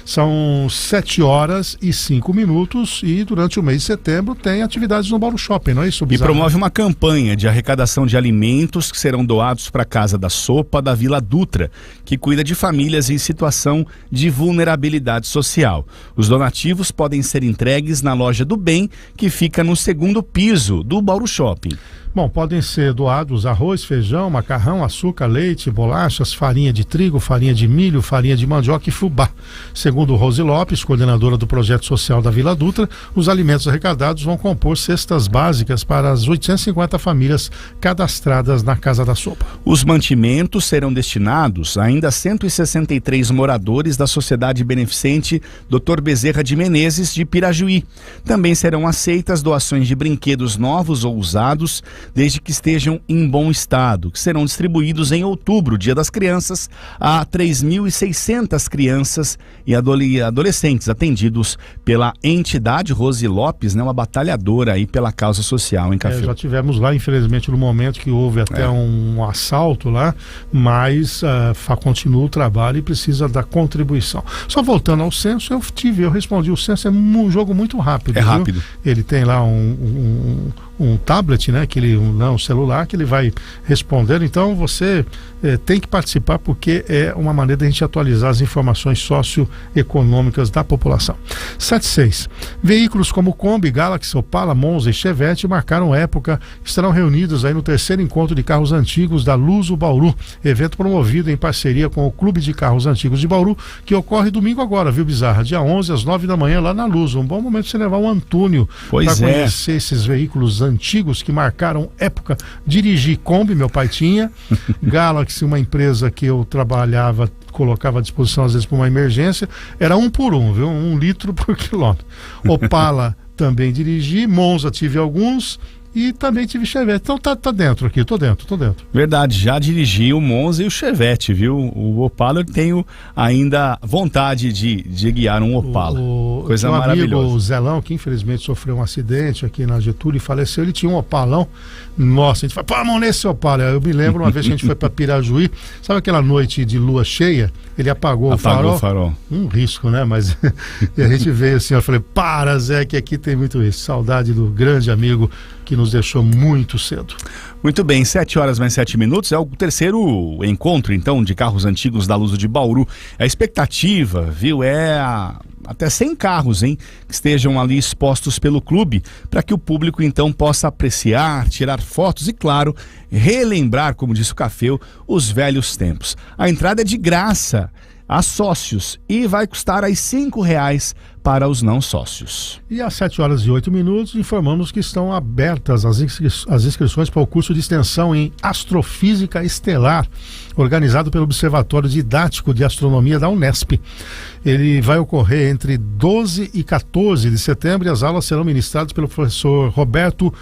São 7 horas e 5 minutos e durante o mês de setembro tem atividades no Bauru Shopping, não é isso, Bizarro? E promove uma campanha de arrecadação de alimentos que serão doados para a Casa da Sopa da Vila Dutra, que cuida de famílias em situação de vulnerabilidade social. Os donativos podem ser entregues na Loja do Bem, que fica no 2º piso do Bauru Shopping. Bom, podem ser doados arroz, feijão, macarrão, açúcar, leite, bolachas, farinha de trigo, farinha de milho, farinha de mandioca e fubá. Segundo Rose Lopes, coordenadora do projeto social da Vila Dutra, os alimentos arrecadados vão compor cestas básicas para as 850 famílias cadastradas na Casa da Sopa. Os mantimentos serão destinados ainda a 163 moradores da Sociedade Beneficente Dr. Bezerra de Menezes de Pirajuí. Também serão aceitas doações de brinquedos novos ou usados, desde que estejam em bom estado, que serão distribuídos em outubro, Dia das Crianças, a 3.600 crianças e adolescentes atendidos pela entidade. Rose Lopes, né, uma batalhadora aí pela causa social, em Café. Já tivemos lá, infelizmente, no momento que houve até um assalto lá, mas continua o trabalho e precisa da contribuição. Só voltando ao censo, eu respondi, o censo é um jogo muito rápido. É rápido. Viu? Ele tem lá um tablet, né, um celular que ele vai respondendo, então você tem que participar porque é uma maneira de a gente atualizar as informações socioeconômicas da população. 76. Veículos como Kombi, Galaxy, Opala, Monza e Chevette marcaram época, estarão reunidos aí no 3º encontro de carros antigos da Luso Bauru, evento promovido em parceria com o Clube de Carros Antigos de Bauru, que ocorre domingo agora, viu, Bizarra? Dia 11 às 9 da manhã lá na Luso. Um bom momento você levar o Antônio para conhecer esses veículos antigos que marcaram época. Dirigi Kombi, meu pai tinha. Galaxy, uma empresa que eu trabalhava, colocava à disposição às vezes para uma emergência, era 1 por 1, viu? 1 litro por quilômetro. Opala também dirigi, Monza tive alguns e também tive Chevette. Então tá dentro aqui, tô dentro. Verdade, já dirigi o Monza e o Chevette, viu? O Opala eu tenho ainda vontade de guiar um Opala. Coisa maravilhosa. Amigo, o Zelão, que infelizmente sofreu um acidente aqui na Getúlio e faleceu, ele tinha um Opalão. Nossa, a gente fala, pô, a mão nesse Opala. Eu me lembro uma vez que a gente foi para Pirajuí, sabe aquela noite de lua cheia? Ele apagou o farol. Um risco, né? Mas e a gente veio assim, eu falei, para, Zé, que aqui tem muito isso. Saudade do grande amigo que nos deixou muito cedo. Muito bem, 7 horas mais 7 minutos, é o terceiro encontro, então, de carros antigos da Luso de Bauru. A expectativa, viu, até 100 carros, hein, que estejam ali expostos pelo clube, para que o público, então, possa apreciar, tirar fotos e, claro, relembrar, como disse o Cafeu, os velhos tempos. A entrada é de graça a sócios e vai custar aí R$5 para os não sócios. E às 7 horas e 8 minutos informamos que estão abertas as inscrições para o curso de extensão em Astrofísica Estelar, organizado pelo Observatório Didático de Astronomia da Unesp. Ele vai ocorrer entre 12 e 14 de setembro e as aulas serão ministradas pelo professor Roberto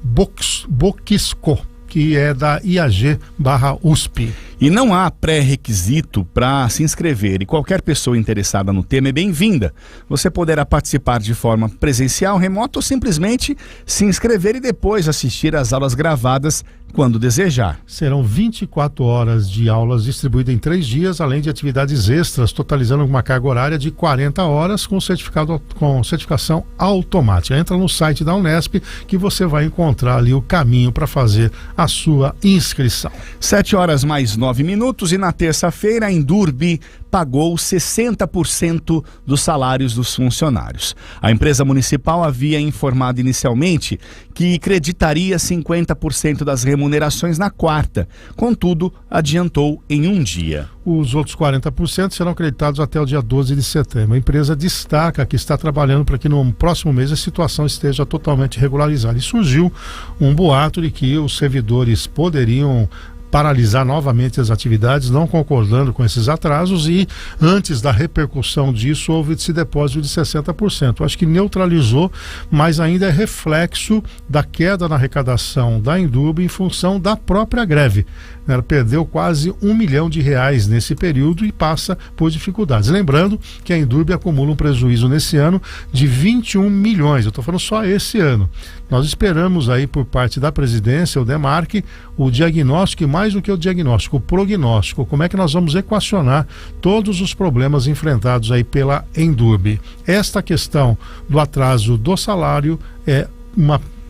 Boquisco, que é da IAG/USP. E não há pré-requisito para se inscrever e qualquer pessoa interessada no tema é bem-vinda. Você poderá participar de forma presencial, remota ou simplesmente se inscrever e depois assistir às aulas gravadas quando desejar. Serão 24 horas de aulas distribuídas em 3 dias, além de atividades extras, totalizando uma carga horária de 40 horas com certificação automática. Entra no site da Unesp que você vai encontrar ali o caminho para fazer a sua inscrição. 7 horas mais 9 minutos e na terça-feira a Endurbi pagou 60% dos salários dos funcionários. A empresa municipal havia informado inicialmente que creditaria 50% das remunerações na quarta, contudo, adiantou em um dia. Os outros 40% serão creditados até o dia 12 de setembro. A empresa destaca que está trabalhando para que no próximo mês a situação esteja totalmente regularizada. E surgiu um boato de que os servidores poderiam paralisar novamente as atividades, não concordando com esses atrasos, e antes da repercussão disso houve esse depósito de 60%. Acho que neutralizou, mas ainda é reflexo da queda na arrecadação da Endurbi em função da própria greve. Ela perdeu quase R$1 milhão nesse período e passa por dificuldades. Lembrando que a Endurbi acumula um prejuízo nesse ano de 21 milhões. Eu estou falando só esse ano. Nós esperamos aí por parte da presidência, o Demarque, o diagnóstico e mais do que o diagnóstico, o prognóstico. Como é que nós vamos equacionar todos os problemas enfrentados aí pela Endurbi? Esta questão do atraso do salário é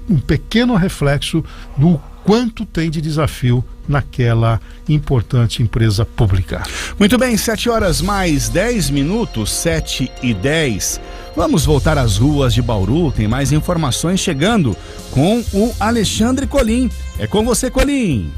um pequeno reflexo do quanto tem de desafio naquela importante empresa pública. Muito bem, 7 horas mais 10 minutos, 7h10. Vamos voltar às ruas de Bauru, tem mais informações chegando com o Alexandre Colim. É com você, Colim.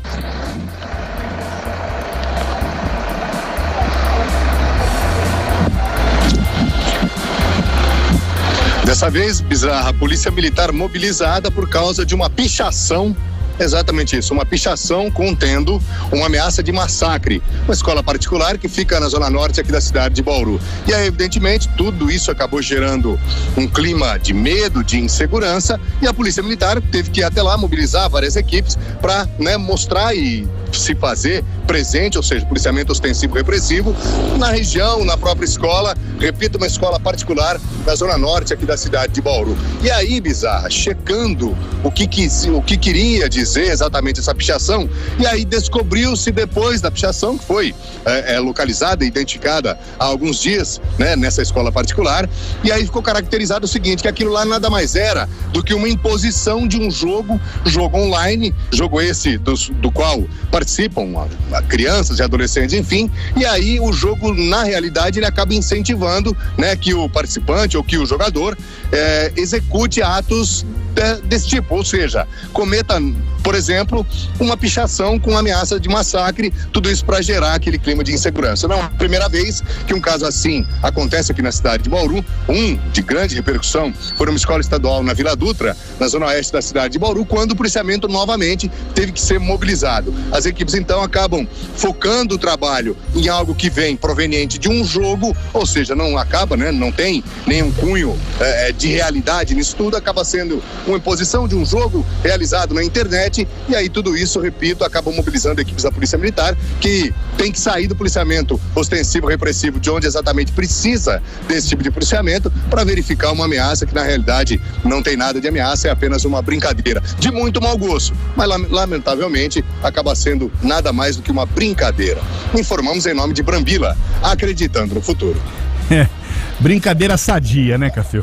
Dessa vez, Bizarra, a polícia militar mobilizada por causa de uma pichação Exatamente isso, uma pichação contendo uma ameaça de massacre. Uma escola particular que fica na zona norte aqui da cidade de Bauru. E aí, evidentemente, tudo isso acabou gerando um clima de medo, de insegurança, e a Polícia Militar teve que ir até lá mobilizar várias equipes para, né, mostrar e se fazer presente, ou seja, policiamento ostensivo repressivo na região, na própria escola, repito, uma escola particular na zona norte aqui da cidade de Bauru. E aí, Bizarra, checando o que queria dizer exatamente essa pichação, e aí descobriu-se depois da pichação, que foi localizada e identificada há alguns dias, né, nessa escola particular, e aí ficou caracterizado o seguinte, que aquilo lá nada mais era do que uma imposição de um jogo online, jogo esse do qual participam crianças e adolescentes, enfim, e aí o jogo, na realidade, ele acaba incentivando, né, que o participante ou que o jogador execute atos desse tipo, ou seja, cometa, por exemplo, uma pichação com ameaça de massacre, tudo isso para gerar aquele clima de insegurança. Não é a primeira vez que um caso assim acontece aqui na cidade de Bauru. De grande repercussão foi uma escola estadual na Vila Dutra, na zona oeste da cidade de Bauru, quando o policiamento novamente teve que ser mobilizado. As equipes então acabam focando o trabalho em algo que vem proveniente de um jogo, ou seja, não acaba, né, não tem nenhum cunho de realidade nisso tudo, acaba sendo uma imposição de um jogo realizado na internet, e aí tudo isso, repito, acaba mobilizando equipes da Polícia Militar, que tem que sair do policiamento ostensivo repressivo, de onde exatamente precisa desse tipo de policiamento, para verificar uma ameaça que na realidade não tem nada de ameaça, é apenas uma brincadeira de muito mau gosto, mas lamentavelmente acaba sendo nada mais do que uma brincadeira. Informamos em nome de Brambila, acreditando no futuro. Brincadeira sadia, né, Café?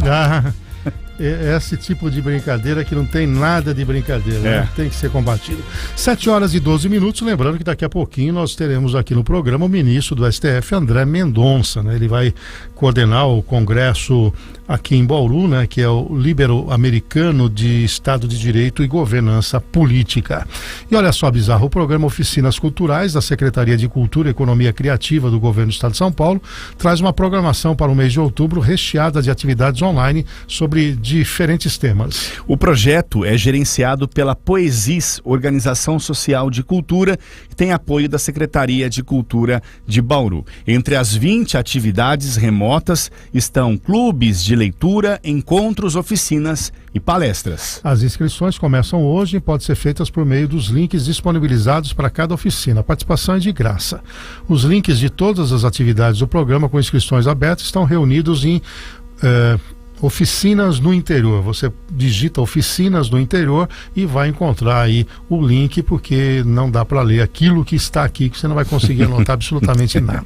Esse tipo de brincadeira que não tem nada de brincadeira, né? Tem que ser combatido. 7h12, lembrando que daqui a pouquinho nós teremos aqui no programa o ministro do STF, André Mendonça, né? Ele vai coordenar o congresso aqui em Bauru, né? Que é o Libero-Americano de Estado de Direito e Governança Política. E olha só, Bizarro, o programa Oficinas Culturais da Secretaria de Cultura e Economia Criativa do Governo do Estado de São Paulo traz uma programação para o mês de outubro recheada de atividades online sobre diferentes temas. O projeto é gerenciado pela Poesis, Organização Social de Cultura, e tem apoio da Secretaria de Cultura de Bauru. Entre as 20 atividades remotas estão clubes de leitura, encontros, oficinas e palestras. As inscrições começam hoje e podem ser feitas por meio dos links disponibilizados para cada oficina. A participação é de graça. Os links de todas as atividades do programa com inscrições abertas estão reunidos em Oficinas no Interior. Você digita Oficinas no Interior e vai encontrar aí o link, porque não dá para ler aquilo que está aqui, que você não vai conseguir anotar absolutamente nada.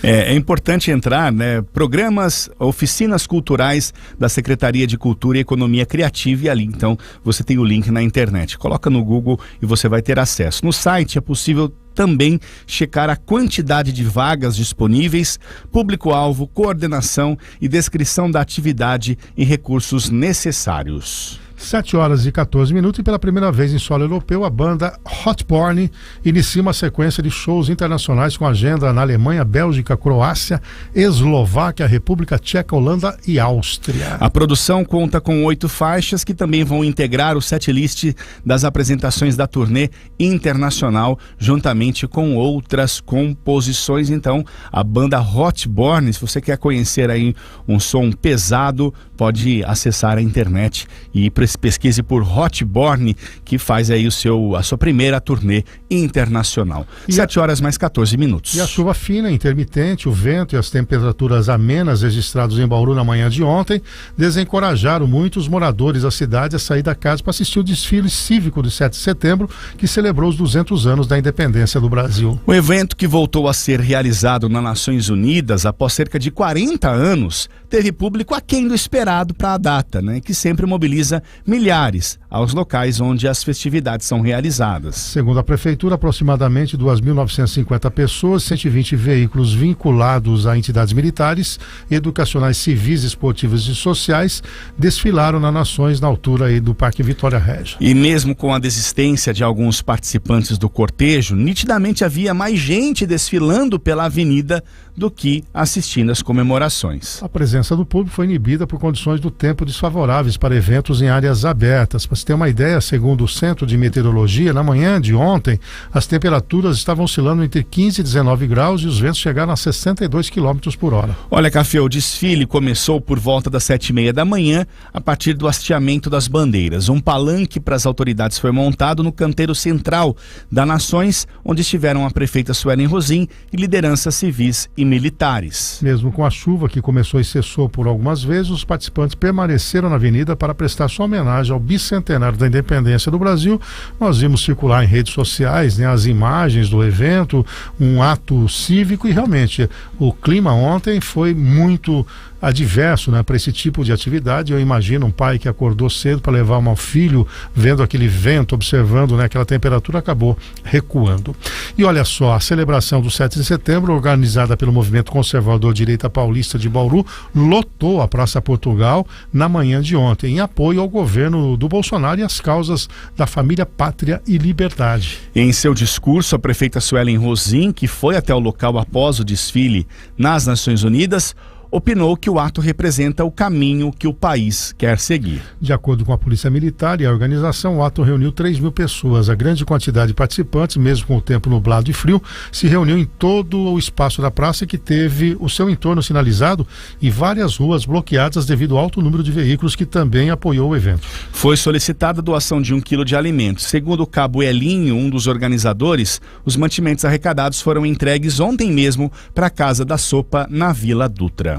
É importante entrar, né? Programas, oficinas culturais da Secretaria de Cultura e Economia Criativa, e ali então você tem o link na internet. Coloca no Google e você vai ter acesso. No site é possível também checar a quantidade de vagas disponíveis, público-alvo, coordenação e descrição da atividade e recursos necessários. 7h14, e pela primeira vez em solo europeu, a banda Hotborn inicia uma sequência de shows internacionais com agenda na Alemanha, Bélgica, Croácia, Eslováquia, República Tcheca, Holanda e Áustria. A produção conta com 8 faixas que também vão integrar o setlist das apresentações da turnê internacional, juntamente com outras composições. Então, a banda Hotborn, se você quer conhecer aí um som pesado, pode acessar a internet e pesquise por Hotborn, que faz aí a sua primeira turnê internacional. 7h14. E a chuva fina, intermitente, o vento e as temperaturas amenas registrados em Bauru na manhã de ontem desencorajaram muitos moradores da cidade a sair da casa para assistir o desfile cívico de 7 de setembro, que celebrou os 200 anos da independência do Brasil. O evento, que voltou a ser realizado nas Nações Unidas após cerca de 40 anos, teve público aquém do esperado para a data, né? Que sempre mobiliza milhares aos locais onde as festividades são realizadas. Segundo a Prefeitura, aproximadamente 2.950 pessoas, 120 veículos vinculados a entidades militares, educacionais, civis, esportivas e sociais desfilaram nas Nações na altura aí do Parque Vitória Régia. E mesmo com a desistência de alguns participantes do cortejo, nitidamente havia mais gente desfilando pela avenida do que assistindo às comemorações. A presença do público foi inibida por condições do tempo desfavoráveis para eventos em áreas abertas. Para você ter uma ideia, segundo o Centro de Meteorologia, na manhã de ontem, as temperaturas estavam oscilando entre 15 e 19 graus e os ventos chegaram a 62 km por hora. Olha, Café, o desfile começou por volta das 7h30 da manhã, a partir do hasteamento das bandeiras. Um palanque para as autoridades foi montado no canteiro central da Nações, onde estiveram a prefeita Suelen Rosim e lideranças civis e militares. Mesmo com a chuva que começou e cessou por algumas vezes, os participantes permaneceram na avenida para prestar sua homenagem ao bicentenário da independência do Brasil. Nós vimos circular em redes sociais, né, as imagens do evento, um ato cívico, e realmente o clima ontem foi muito adverso, né, para esse tipo de atividade. Eu imagino um pai que acordou cedo para levar um filho, vendo aquele vento, observando, né, aquela temperatura, acabou recuando. E olha só, a celebração do 7 de setembro, organizada pelo Movimento Conservador Direita Paulista de Bauru, lotou a Praça Portugal na manhã de ontem, em apoio ao governo do Bolsonaro e às causas da família, pátria e liberdade. Em seu discurso, a prefeita Suelen Rosim, que foi até o local após o desfile nas Nações Unidas, opinou que o ato representa o caminho que o país quer seguir. De acordo com a Polícia Militar e a organização, o ato reuniu 3.000 pessoas. A grande quantidade de participantes, mesmo com o tempo nublado e frio, se reuniu em todo o espaço da praça, que teve o seu entorno sinalizado e várias ruas bloqueadas devido ao alto número de veículos que também apoiou o evento. Foi solicitada a doação de 1 quilo de alimentos. Segundo o cabo Elinho, um dos organizadores, os mantimentos arrecadados foram entregues ontem mesmo para a Casa da Sopa, na Vila Dutra.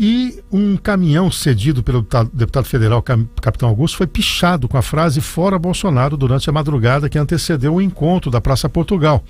E um caminhão cedido pelo deputado federal Capitão Augusto foi pichado com a frase "Fora Bolsonaro" durante a madrugada que antecedeu o encontro da Praça Portugal,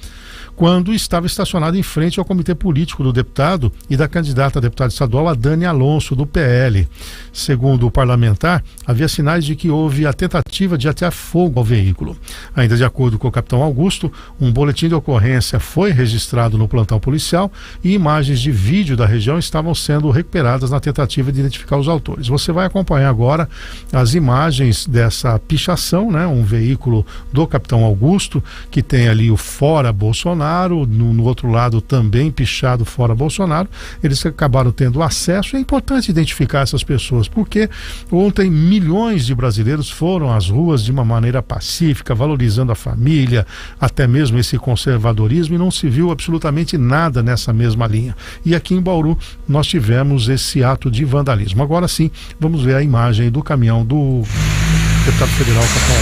quando estava estacionado em frente ao comitê político do deputado e da candidata a deputada estadual, a Dani Alonso, do PL. Segundo o parlamentar, havia sinais de que houve a tentativa de atear fogo ao veículo. Ainda de acordo com o Capitão Augusto, um boletim de ocorrência foi registrado no plantão policial e imagens de vídeo da região estavam sendo recuperadas na tentativa de identificar os autores. Você vai acompanhar agora as imagens dessa pichação, né? Um veículo do Capitão Augusto, que tem ali o "Fora Bolsonaro", no outro lado também pichado "Fora Bolsonaro". Eles acabaram tendo acesso. É importante identificar essas pessoas, porque ontem milhões de brasileiros foram às ruas de uma maneira pacífica, valorizando a família, até mesmo esse conservadorismo, e não se viu absolutamente nada nessa mesma linha. E aqui em Bauru nós tivemos esse ato de vandalismo. Agora sim, vamos ver a imagem do caminhão do deputado federal Capitão.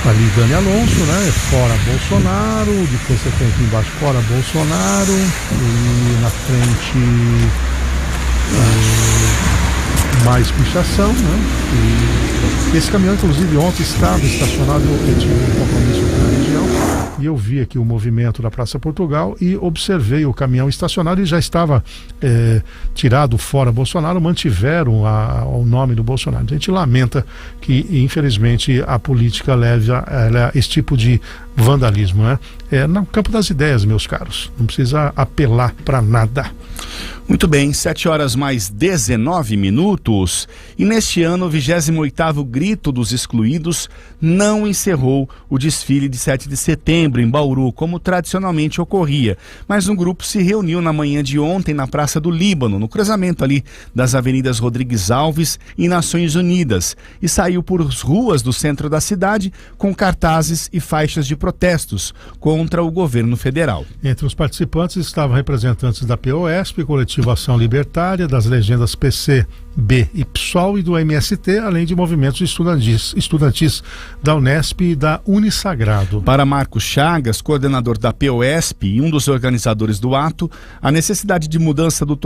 Ali Dani Alonso, né? "Fora Bolsonaro", depois você tem aqui embaixo "Fora Bolsonaro", e na frente mais pichação, né? E esse caminhão, inclusive, ontem estava estacionado, eu tive um compromisso com a região, e eu vi aqui o movimento da Praça Portugal e observei o caminhão estacionado, e já estava tirado "Fora Bolsonaro", mantiveram o nome do Bolsonaro. A gente lamenta que, infelizmente, a política leve a esse tipo de vandalismo, né? No campo das ideias, meus caros. Não precisa apelar para nada. Muito bem, 7h19. E neste ano, o 28º Grito dos Excluídos não encerrou o desfile de 7 de setembro em Bauru, como tradicionalmente ocorria. Mas um grupo se reuniu na manhã de ontem na Praça do Líbano, no cruzamento ali das avenidas Rodrigues Alves e Nações Unidas, e saiu por ruas do centro da cidade com cartazes e faixas de protestos contra o governo federal. Entre os participantes estavam representantes da POSP, Coletivo Ação Libertária, das legendas PC, B e PSOL e do MST, além de movimentos estudantis da Unesp e da Unisagrado. Para Marcos Chagas, coordenador da POSP e um dos organizadores do ato, a necessidade de mudança do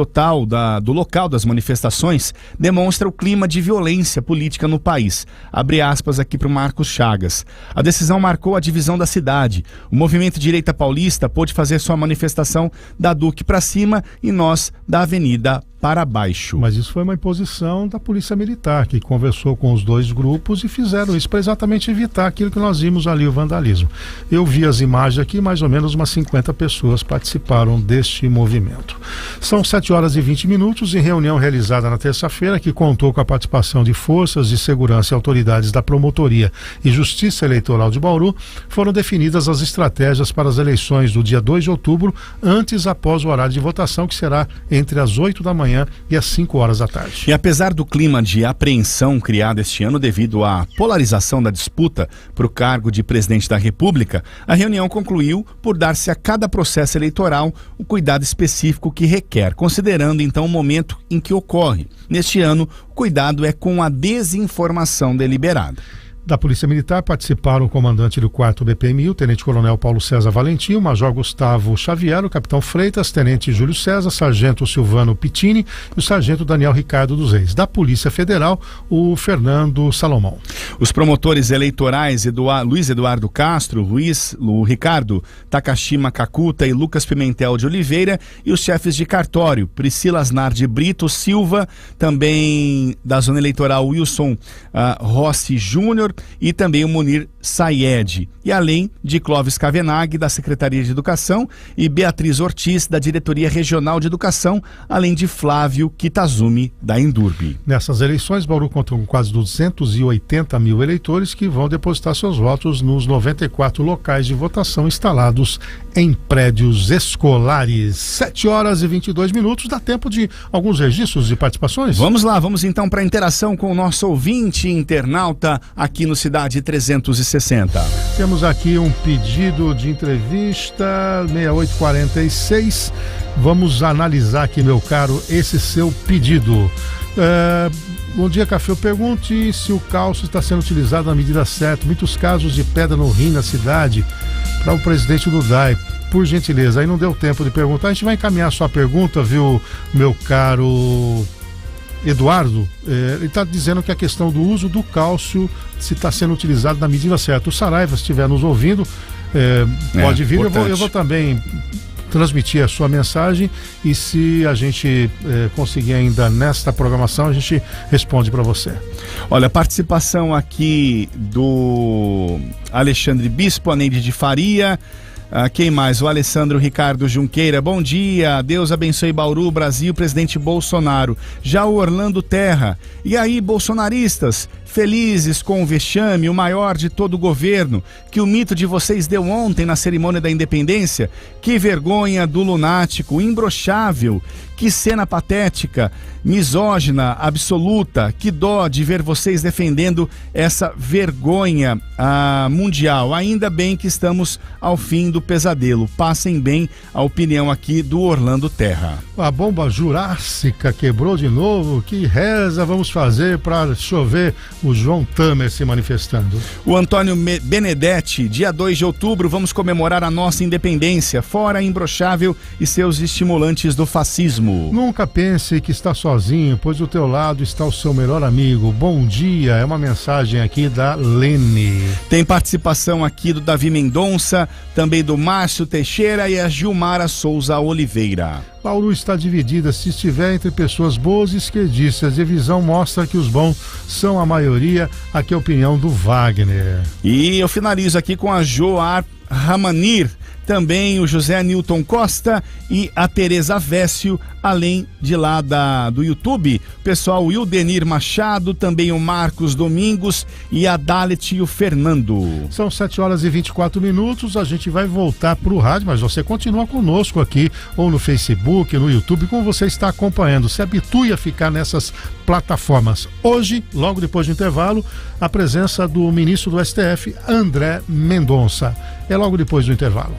local das manifestações demonstra o clima de violência política no país. Abre aspas aqui para o Marcos Chagas. A decisão marcou a divisão da cidade. O movimento Direita Paulista pôde fazer sua manifestação da Duque para cima e nós da Avenida para baixo. Mas isso foi uma imposição da Polícia Militar, que conversou com os dois grupos e fizeram isso para exatamente evitar aquilo que nós vimos ali, o vandalismo. Eu vi as imagens aqui, mais ou menos umas 50 pessoas participaram deste movimento. São 7h20 em reunião realizada na terça-feira, que contou com a participação de forças de segurança e autoridades da Promotoria e Justiça Eleitoral de Bauru. Foram definidas as estratégias para as eleições do dia 2 de outubro, antes e após o horário de votação, que será entre as 8 da manhã e às 5 horas da tarde. E apesar do clima de apreensão criado este ano devido à polarização da disputa para o cargo de presidente da República, a reunião concluiu por dar-se a cada processo eleitoral o cuidado específico que requer, considerando então o momento em que ocorre. Neste ano, o cuidado é com a desinformação deliberada. Da Polícia Militar participaram o comandante do 4º BPMI, o tenente-coronel Paulo César Valentim, o major Gustavo Xavier, o capitão Freitas, tenente Júlio César, sargento Silvano Pittini e o sargento Daniel Ricardo dos Reis. Da Polícia Federal, o Fernando Salomão. Os promotores eleitorais Luiz Eduardo Castro, o Ricardo Takashima Kakuta e Lucas Pimentel de Oliveira, e os chefes de cartório, Priscila Asnar de Brito Silva, também da zona eleitoral Wilson Rossi Júnior, e também o Munir Sayed, e além de Clóvis Kavenag, da Secretaria de Educação, e Beatriz Ortiz, da Diretoria Regional de Educação, além de Flávio Kitazumi, da Endurbe. Nessas eleições, Bauru conta com quase 280 mil eleitores que vão depositar seus votos nos 94 locais de votação instalados em prédios escolares. 7h22, dá tempo de alguns registros de participações? Vamos lá, vamos então para a interação com o nosso ouvinte internauta aqui no Cidade 360. Temos aqui um pedido de entrevista, 6846. Vamos analisar aqui, meu caro, esse seu pedido. Bom dia, Café. Eu pergunte se o cálcio está sendo utilizado na medida certa. Muitos casos de pedra no rim na cidade. Para o presidente do DAI, por gentileza. Aí não deu tempo de perguntar. A gente vai encaminhar a sua pergunta, viu, meu caro Eduardo? Ele está dizendo que a questão do uso do cálcio, se está sendo utilizado na medida certa. O Saraiva, se estiver nos ouvindo, pode vir. Eu vou também transmitir a sua mensagem, e se a gente conseguir ainda nesta programação, a gente responde para você. Olha, a participação aqui do Alexandre Bispo, a Neide de Faria. Quem mais? O Alessandro Ricardo Junqueira. Bom dia, Deus abençoe Bauru, Brasil, presidente Bolsonaro. Já o Orlando Terra. E aí, bolsonaristas, felizes com o vexame, o maior de todo o governo, que o mito de vocês deu ontem na cerimônia da independência? Que vergonha do lunático, imbrochável. Que cena patética, misógina, absoluta. Que dó de ver vocês defendendo essa vergonha mundial. Ainda bem que estamos ao fim do pesadelo. Passem bem, a opinião aqui do Orlando Terra. A bomba jurássica quebrou de novo. Que reza vamos fazer para chover? O João Tamer se manifestando. O Antônio Benedetti, dia 2 de outubro, vamos comemorar a nossa independência. Fora imbrochável e seus estimulantes do fascismo. Nunca pense que está sozinho, pois do teu lado está o seu melhor amigo. Bom dia, é uma mensagem aqui da Lene. Tem participação aqui do Davi Mendonça, também do Márcio Teixeira e a Gilmara Souza Oliveira. Bauru está dividida, se estiver entre pessoas boas e esquerdistas. A visão mostra que os bons são a maioria. Aqui é a opinião do Wagner. E eu finalizo aqui com a Joar Ramanir, também o José Newton Costa e a Tereza Vécio, além de lá do YouTube, o pessoal Wildenir Machado, também o Marcos Domingos e a Dalet e o Fernando. São 7h24, a gente vai voltar para o rádio, mas você continua conosco aqui, ou no Facebook, no YouTube, como você está acompanhando. Se habitue a ficar nessas plataformas. Hoje, logo depois do intervalo, a presença do ministro do STF, André Mendonça. É logo depois do intervalo.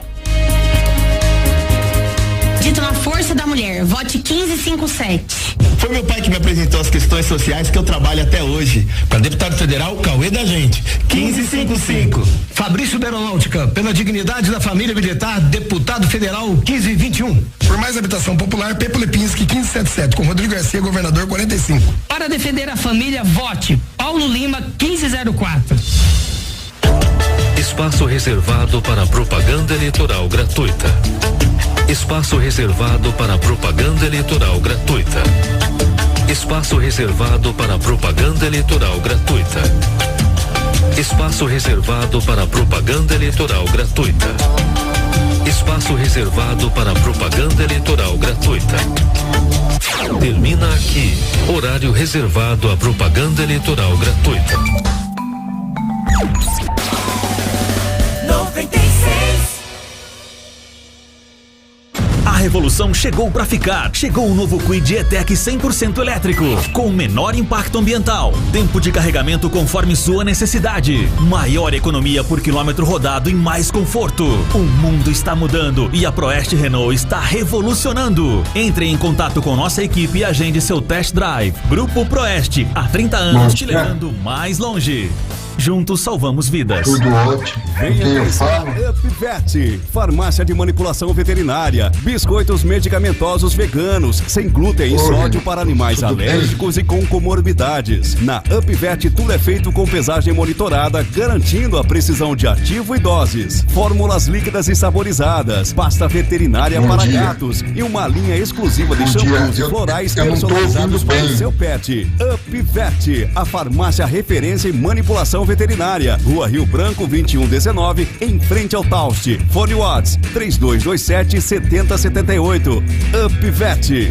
Dito na força da mulher, vote 1557. Foi meu pai que me apresentou as questões sociais que eu trabalho até hoje. Para deputado federal, Cauê da gente, 1555. Fabrício da Aeronáutica, pela dignidade da família militar, deputado federal, 1521. Por mais habitação popular, Pepo Lepinski, 1577, com Rodrigo Garcia, governador, 45. Para defender a família, vote Paulo Lima, 1504. Espaço reservado para propaganda eleitoral gratuita. Espaço reservado para propaganda eleitoral gratuita. Espaço reservado para propaganda eleitoral gratuita. Espaço reservado para propaganda eleitoral gratuita. Espaço reservado para propaganda eleitoral gratuita. Termina aqui. Horário reservado à propaganda eleitoral gratuita. 96. A revolução chegou para ficar. Chegou o novo Kwid E-Tech 100% elétrico, com menor impacto ambiental, tempo de carregamento conforme sua necessidade, maior economia por quilômetro rodado e mais conforto. O mundo está mudando e a Proeste Renault está revolucionando. Entre em contato com nossa equipe e agende seu test drive. Grupo Proeste, há 30 anos te levando mais longe. Juntos salvamos vidas. Tudo ótimo. Venha conhecer a UpVet, farmácia de manipulação veterinária. Biscoitos medicamentosos veganos, sem glúten e sódio para animais alérgicos e com comorbidades. Na UpVet tudo é feito com pesagem monitorada, garantindo a precisão de ativo e doses. Fórmulas líquidas e saborizadas, pasta veterinária para gatos e uma linha exclusiva de shampoos e florais personalizados para o seu pet. UpVet, a farmácia referência em manipulação veterinária. Rua Rio Branco 2119, em frente ao Taust. Fone Whats 3227-7078. UpVet.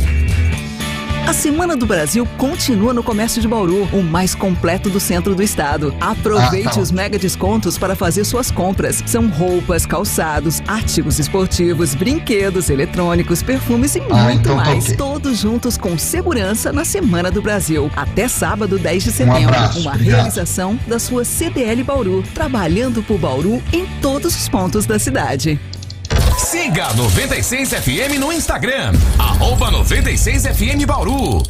A Semana do Brasil continua no Comércio de Bauru, o mais completo do centro do estado. Aproveite os mega descontos para fazer suas compras. São roupas, calçados, artigos esportivos, brinquedos, eletrônicos, perfumes e muito mais. Todos juntos com segurança na Semana do Brasil. Até sábado, 10 de setembro. Uma realização da sua CDL Bauru. Trabalhando por Bauru em todos os pontos da cidade. Siga a 96FM no Instagram, @96FM Bauru.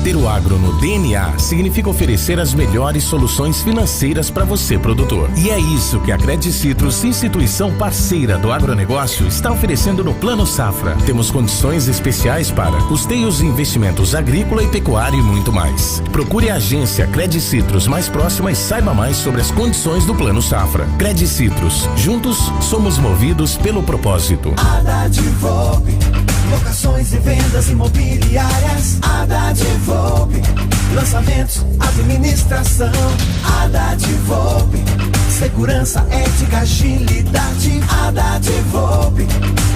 Ter o agro no DNA significa oferecer as melhores soluções financeiras para você, produtor. E é isso que a Credit Citrus, instituição parceira do agronegócio, está oferecendo no Plano Safra. Temos condições especiais para custeios e investimentos agrícola e pecuária e muito mais. Procure a agência Credit Citrus mais próxima e saiba mais sobre as condições do Plano Safra. Credit Citrus, juntos somos movidos pelo propósito. Haddad Volpe, locações e vendas imobiliárias. Haddad Volpe, lançamentos, administração. Haddad Volpe, segurança, ética, agilidade. Haddad Volpe,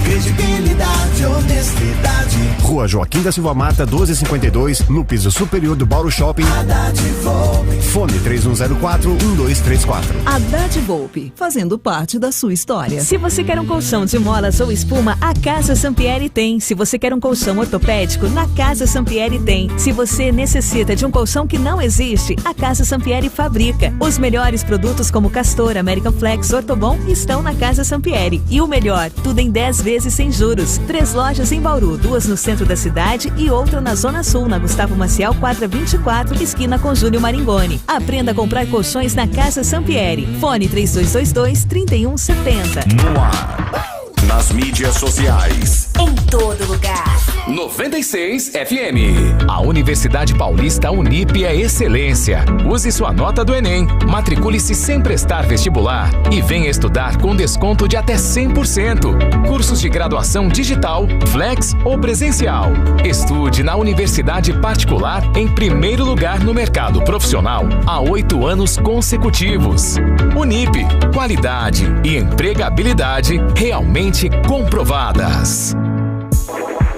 credibilidade, honestidade. Rua Joaquim da Silva Mata, 1252, no piso superior do Bauru Shopping. Haddad Volpe. Fone 3104-1234. Haddad Volpe, fazendo parte da sua história. Se você quer um colchão de molas ou espuma, a Casa Sampieri tem. Se você quer um colchão ortopédico, na Casa Sampieri tem. Se você necessita de um colchão que não existe, a Casa Sampieri fabrica. Os melhores produtos como Castor, American Flex, Ortobon estão na Casa Sampieri. E o melhor, tudo em 10 vezes sem juros. 3 lojas em Bauru, 2 no centro da cidade e outra na Zona Sul, na Gustavo Maciel, quadra 24, esquina com Júlio Maringoni. Aprenda a comprar colchões na Casa Sampieri. Fone 3222-3170. No ar. Nas mídias sociais. Em todo lugar. 96 FM. A Universidade Paulista Unip é excelência. Use sua nota do Enem. Matricule-se sem prestar vestibular e venha estudar com desconto de até 100%. Cursos de graduação digital, flex ou presencial. Estude na universidade particular em primeiro lugar no mercado profissional há 8 anos consecutivos. Unip, qualidade e empregabilidade realmente comprovadas.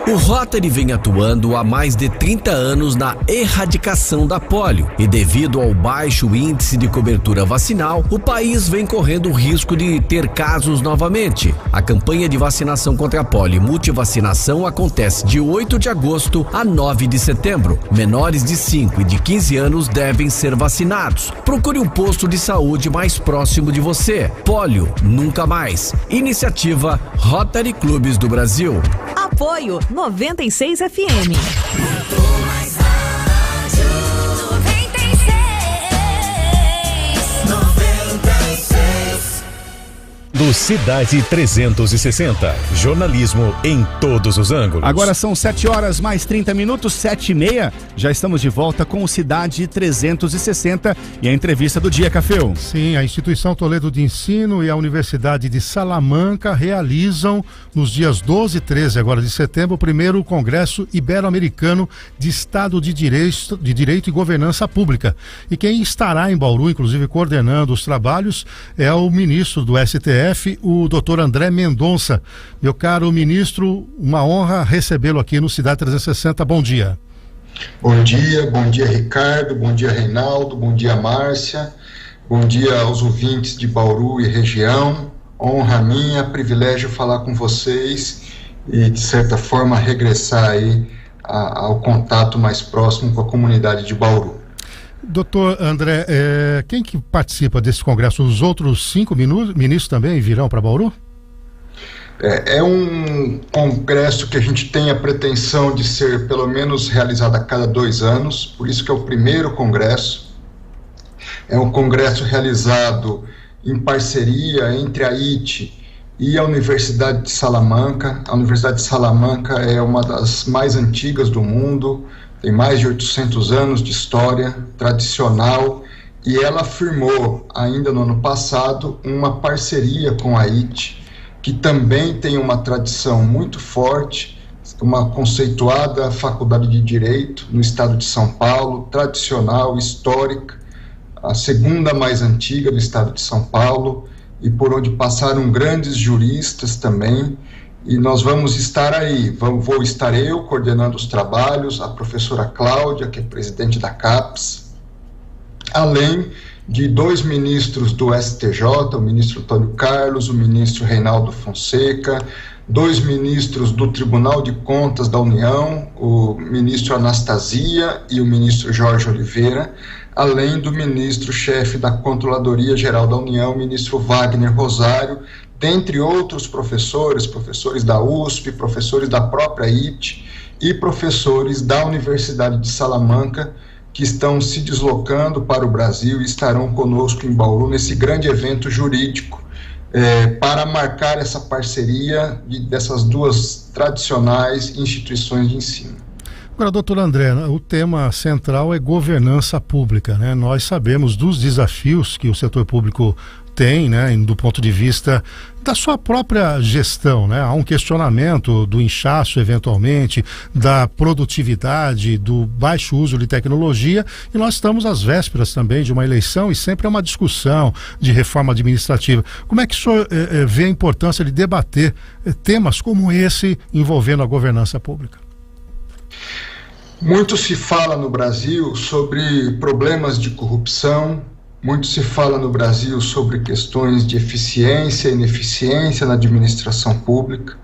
O Rotary vem atuando há mais de 30 anos na erradicação da polio e devido ao baixo índice de cobertura vacinal, o país vem correndo o risco de ter casos novamente. A campanha de vacinação contra a polio e multivacinação acontece de 8 de agosto a 9 de setembro. Menores de 5 e de 15 anos devem ser vacinados. Procure um posto de saúde mais próximo de você. Polio nunca mais. Iniciativa Rotary Clubes do Brasil. Apoio 96 FM. 96. Oferecimento Cidade 360. Jornalismo em todos os ângulos. Agora são 7h mais 30 minutos, 7h30. Já estamos de volta com o Cidade 360 e a entrevista do dia, Cafeu. Sim, a Instituição Toledo de Ensino e a Universidade de Salamanca realizam nos dias 12 e 13 agora de setembro o primeiro Congresso Ibero-Americano de Estado de Direito e Governança Pública. E quem estará em Bauru, inclusive coordenando os trabalhos, é o ministro do STF, o doutor André Mendonça. Meu caro ministro, uma honra recebê-lo aqui no Cidade 360. Bom dia. Bom dia Ricardo, bom dia Reinaldo, bom dia Márcia, bom dia aos ouvintes de Bauru e região. Honra minha, privilégio falar com vocês e de certa forma regressar aí ao contato mais próximo com a comunidade de Bauru. Doutor André, quem que participa desse congresso? Os outros 5 ministros também virão para Bauru? É um congresso que a gente tem a pretensão de ser pelo menos realizado a cada 2 anos, por isso que é o primeiro congresso. É um congresso realizado em parceria entre a IT e a Universidade de Salamanca. A Universidade de Salamanca é uma das mais antigas do mundo, tem mais de 800 anos de história tradicional, e ela firmou ainda no ano passado uma parceria com a IT, que também tem uma tradição muito forte, uma conceituada faculdade de Direito no estado de São Paulo, tradicional, histórica, a segunda mais antiga do estado de São Paulo, e por onde passaram grandes juristas também, e nós vamos estar aí, vou estar eu coordenando os trabalhos, a professora Cláudia, que é presidente da CAPES, além de 2 ministros do STJ, o ministro Antônio Carlos, o ministro Reinaldo Fonseca, 2 ministros do Tribunal de Contas da União, o ministro Anastasia e o ministro Jorge Oliveira, além do ministro-chefe da Controladoria Geral da União, o ministro Wagner Rosário, dentre outros professores da USP, professores da própria IT e professores da Universidade de Salamanca, que estão se deslocando para o Brasil e estarão conosco em Bauru nesse grande evento jurídico, para marcar essa parceria dessas 2 tradicionais instituições de ensino. Agora, doutor André, o tema central é governança pública, né? Nós sabemos dos desafios que o setor público tem, né, do ponto de vista da sua própria gestão, né? Há um questionamento do inchaço, eventualmente, da produtividade, do baixo uso de tecnologia, e nós estamos às vésperas também de uma eleição e sempre é uma discussão de reforma administrativa. Como é que o senhor vê a importância de debater temas como esse envolvendo a governança pública? Muito se fala no Brasil sobre problemas de corrupção, muito se fala no Brasil sobre questões de eficiência e ineficiência na administração pública.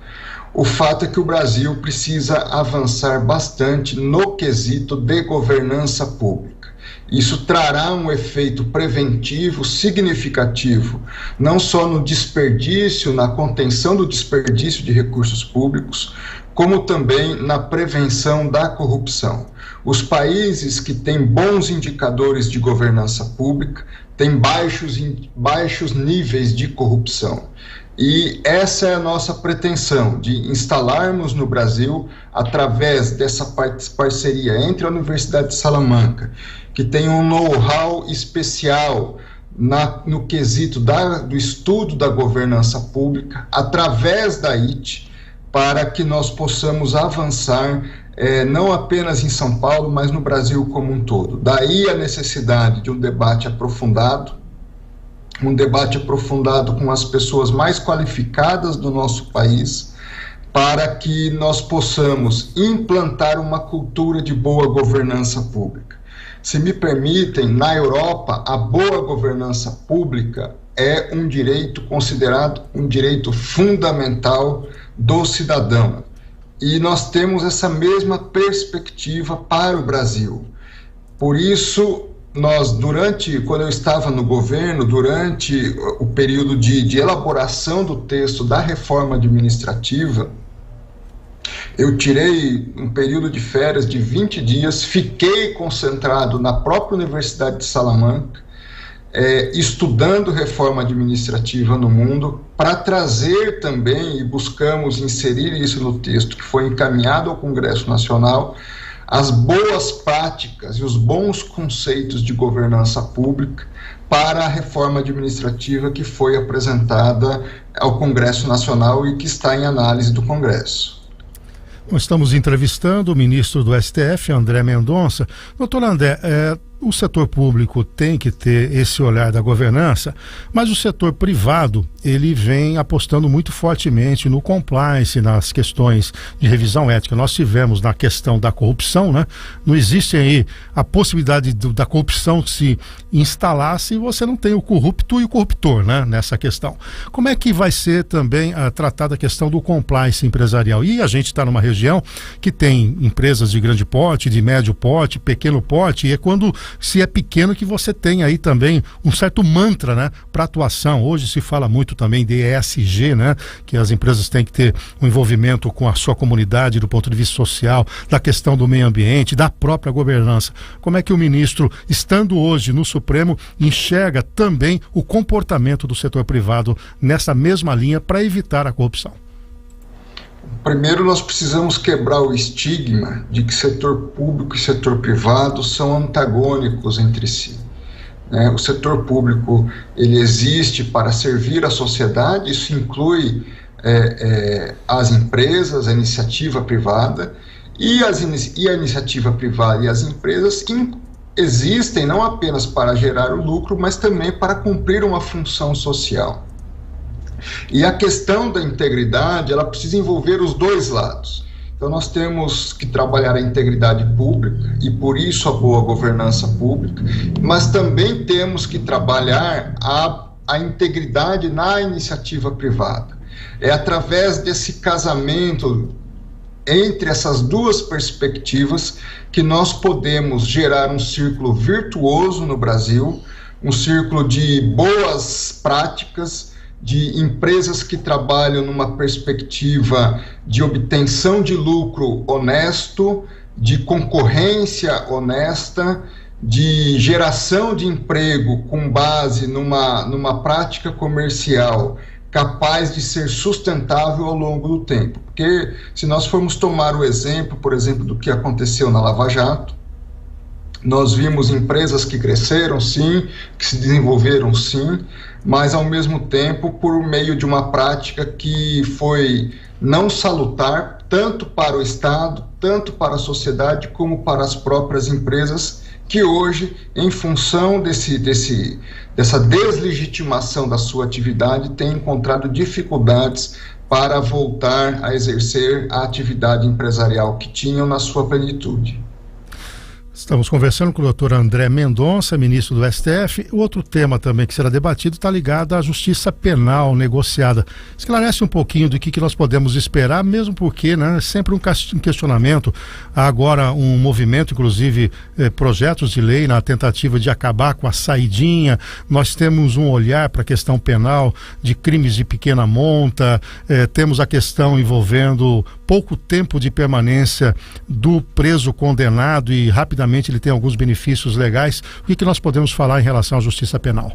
O fato é que o Brasil precisa avançar bastante no quesito de governança pública. Isso trará um efeito preventivo significativo, não só no desperdício, na contenção do desperdício de recursos públicos, como também na prevenção da corrupção. Os países que têm bons indicadores de governança pública têm baixos níveis de corrupção. E essa é a nossa pretensão, de instalarmos no Brasil, através dessa parceria entre a Universidade de Salamanca, que tem um know-how especial no quesito do estudo da governança pública, através da IT, para que nós possamos avançar, não apenas em São Paulo, mas no Brasil como um todo. Daí a necessidade de um debate aprofundado com as pessoas mais qualificadas do nosso país, para que nós possamos implantar uma cultura de boa governança pública. Se me permitem, na Europa, a boa governança pública é um direito considerado um direito fundamental do cidadão. E nós temos essa mesma perspectiva para o Brasil. Por isso, quando eu estava no governo, durante o período de elaboração do texto da reforma administrativa, eu tirei um período de férias de 20 dias, fiquei concentrado na própria Universidade de Salamanca, estudando reforma administrativa no mundo, para trazer também, e buscamos inserir isso no texto que foi encaminhado ao Congresso Nacional, as boas práticas e os bons conceitos de governança pública para a reforma administrativa que foi apresentada ao Congresso Nacional e que está em análise do Congresso. Nós estamos entrevistando o ministro do STF, André Mendonça. Doutor André, o setor público tem que ter esse olhar da governança, mas o setor privado, ele vem apostando muito fortemente no compliance, nas questões de revisão ética. Nós tivemos na questão da corrupção, né? Não existe aí a possibilidade da corrupção se instalar se você não tem o corrupto e o corruptor, né? Nessa questão. Como é que vai ser também tratada a questão do compliance empresarial? E a gente está numa região que tem empresas de grande porte, de médio porte, pequeno porte, e é quando se é pequeno que você tem aí também um certo mantra, né, para atuação. Hoje se fala muito também de ESG, né, que as empresas têm que ter um envolvimento com a sua comunidade do ponto de vista social, da questão do meio ambiente, da própria governança. Como é que o ministro, estando hoje no Supremo, enxerga também o comportamento do setor privado nessa mesma linha para evitar a corrupção? Primeiro, nós precisamos quebrar o estigma de que setor público e setor privado são antagônicos entre si. O setor público, ele existe para servir a sociedade, isso inclui as empresas, a iniciativa privada, e a iniciativa privada e as empresas existem não apenas para gerar o lucro, mas também para cumprir uma função social. E a questão da integridade, ela precisa envolver os dois lados. Então nós temos que trabalhar a integridade pública e por isso a boa governança pública, mas também temos que trabalhar a integridade na iniciativa privada. É através desse casamento entre essas duas perspectivas que nós podemos gerar um círculo virtuoso no Brasil, um círculo de boas práticas, de empresas que trabalham numa perspectiva de obtenção de lucro honesto, de concorrência honesta, de geração de emprego com base numa prática comercial capaz de ser sustentável ao longo do tempo. Porque se nós formos tomar o exemplo, por exemplo, do que aconteceu na Lava Jato, nós vimos empresas que cresceram, sim, que se desenvolveram, sim, mas ao mesmo tempo por meio de uma prática que foi não salutar, tanto para o Estado, tanto para a sociedade, como para as próprias empresas, que hoje, em função dessa deslegitimação da sua atividade, têm encontrado dificuldades para voltar a exercer a atividade empresarial que tinham na sua plenitude. Estamos conversando com o doutor André Mendonça, ministro do STF. O outro tema também que será debatido está ligado à justiça penal negociada. Esclarece um pouquinho do que nós podemos esperar, mesmo porque, né, sempre um questionamento. Há agora um movimento, inclusive projetos de lei na tentativa de acabar com a saidinha. Nós temos um olhar para a questão penal de crimes de pequena monta, temos a questão envolvendo pouco tempo de permanência do preso condenado e rapidamente ele tem alguns benefícios legais. O que nós podemos falar em relação à justiça penal?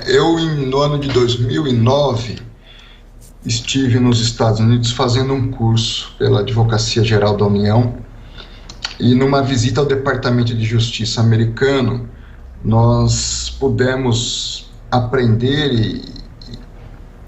Eu, no ano de 2009, estive nos Estados Unidos fazendo um curso pela Advocacia Geral da União e numa visita ao Departamento de Justiça americano, nós pudemos aprender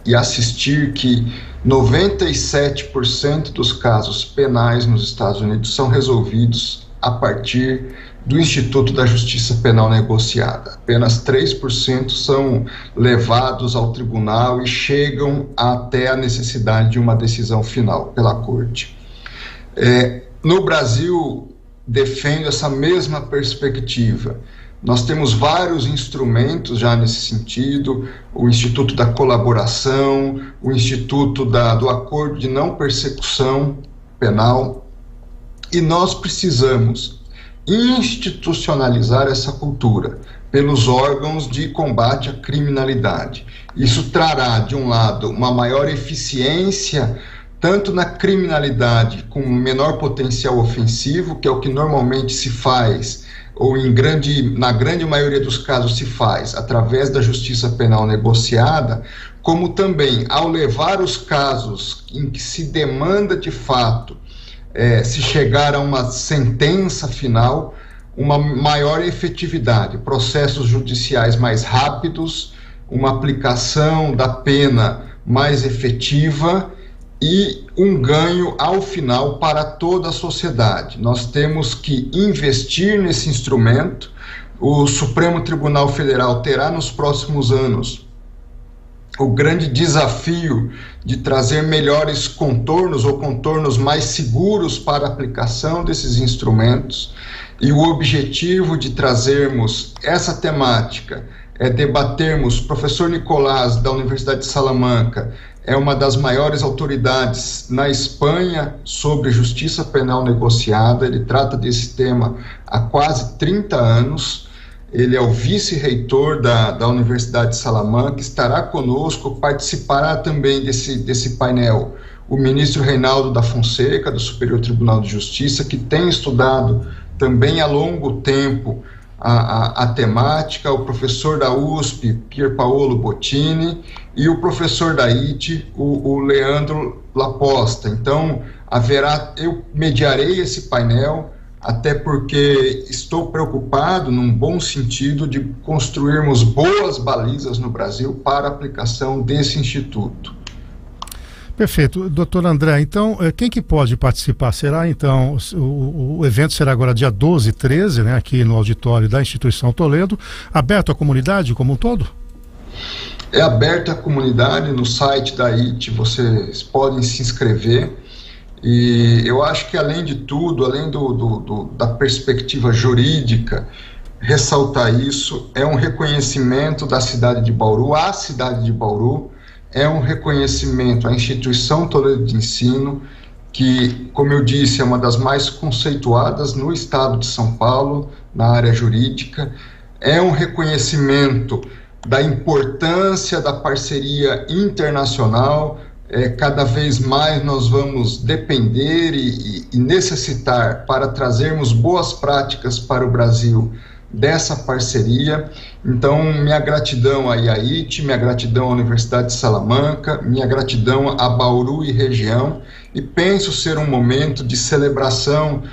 e assistir que 97% dos casos penais nos Estados Unidos são resolvidos a partir do Instituto da Justiça Penal Negociada. Apenas 3% são levados ao tribunal e chegam até a necessidade de uma decisão final pela Corte. No Brasil, defendo essa mesma perspectiva. Nós temos vários instrumentos já nesse sentido, o Instituto da Colaboração, o Instituto do Acordo de Não Persecução Penal, e nós precisamos institucionalizar essa cultura pelos órgãos de combate à criminalidade. Isso trará, de um lado, uma maior eficiência tanto na criminalidade com menor potencial ofensivo, que é o que normalmente se faz ou na grande maioria dos casos se faz através da justiça penal negociada, como também ao levar os casos em que se demanda de fato se chegar a uma sentença final, uma maior efetividade, processos judiciais mais rápidos, uma aplicação da pena mais efetiva e um ganho ao final para toda a sociedade. Nós temos que investir nesse instrumento. O Supremo Tribunal Federal terá nos próximos anos o grande desafio de trazer melhores contornos ou contornos mais seguros para a aplicação desses instrumentos, e o objetivo de trazermos essa temática debatermos. O professor Nicolás, da Universidade de Salamanca, é uma das maiores autoridades na Espanha sobre justiça penal negociada. Ele trata desse tema há quase 30 anos. Ele é o vice-reitor da Universidade de Salamanca, estará conosco, participará também desse painel o ministro Reinaldo da Fonseca, do Superior Tribunal de Justiça, que tem estudado também há longo tempo a temática, o professor da USP, Pier Paolo Bottini, e o professor da IT, o Leandro Laposta. Então, eu mediarei esse painel, até porque estou preocupado, num bom sentido, de construirmos boas balizas no Brasil para a aplicação desse instituto. Perfeito. Doutor André, então, quem que pode participar? Será, então, o evento será agora dia 12 e 13, né, aqui no auditório da Instituição Toledo, aberto à comunidade como um todo? É aberto à comunidade, no site da IT vocês podem se inscrever, e eu acho que, além de tudo, além da perspectiva jurídica, ressaltar isso, é um reconhecimento da cidade de Bauru, à cidade de Bauru, é um reconhecimento à Instituição Toledo de Ensino, que, como eu disse, é uma das mais conceituadas no estado de São Paulo, na área jurídica. É um reconhecimento da importância da parceria internacional. Cada vez mais nós vamos depender e necessitar, para trazermos boas práticas para o Brasil, dessa parceria. Então, minha gratidão à IAIT, minha gratidão à Universidade de Salamanca, minha gratidão a Bauru e região, e penso ser um momento de celebração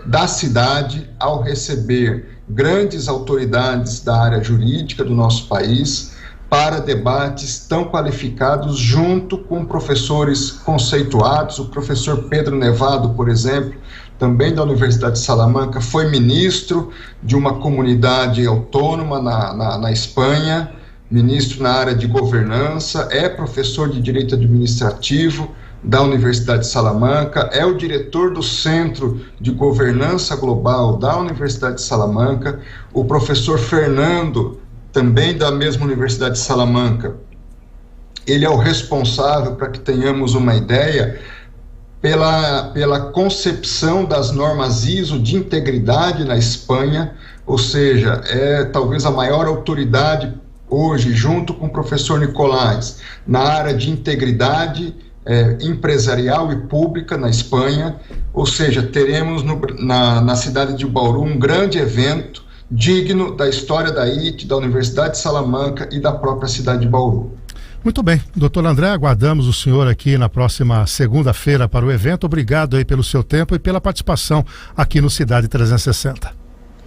da cidade ao receber grandes autoridades da área jurídica do nosso país para debates tão qualificados, junto com professores conceituados. O professor Pedro Nevado, por exemplo, também da Universidade de Salamanca, foi ministro de uma comunidade autônoma na Espanha, ministro na área de governança, é professor de direito administrativo da Universidade de Salamanca, é o diretor do Centro de Governança Global da Universidade de Salamanca. O professor Fernando, também da mesma Universidade de Salamanca, ele é o responsável, para que tenhamos uma ideia, pela concepção das normas ISO de integridade na Espanha, ou seja, é talvez a maior autoridade hoje, junto com o professor Nicolás, na área de integridade empresarial e pública na Espanha. Ou seja, teremos na cidade de Bauru um grande evento digno da história da IT, da Universidade de Salamanca e da própria cidade de Bauru. Muito bem, doutor André, aguardamos o senhor aqui na próxima segunda-feira para o evento. Obrigado aí pelo seu tempo e pela participação aqui no Cidade 360.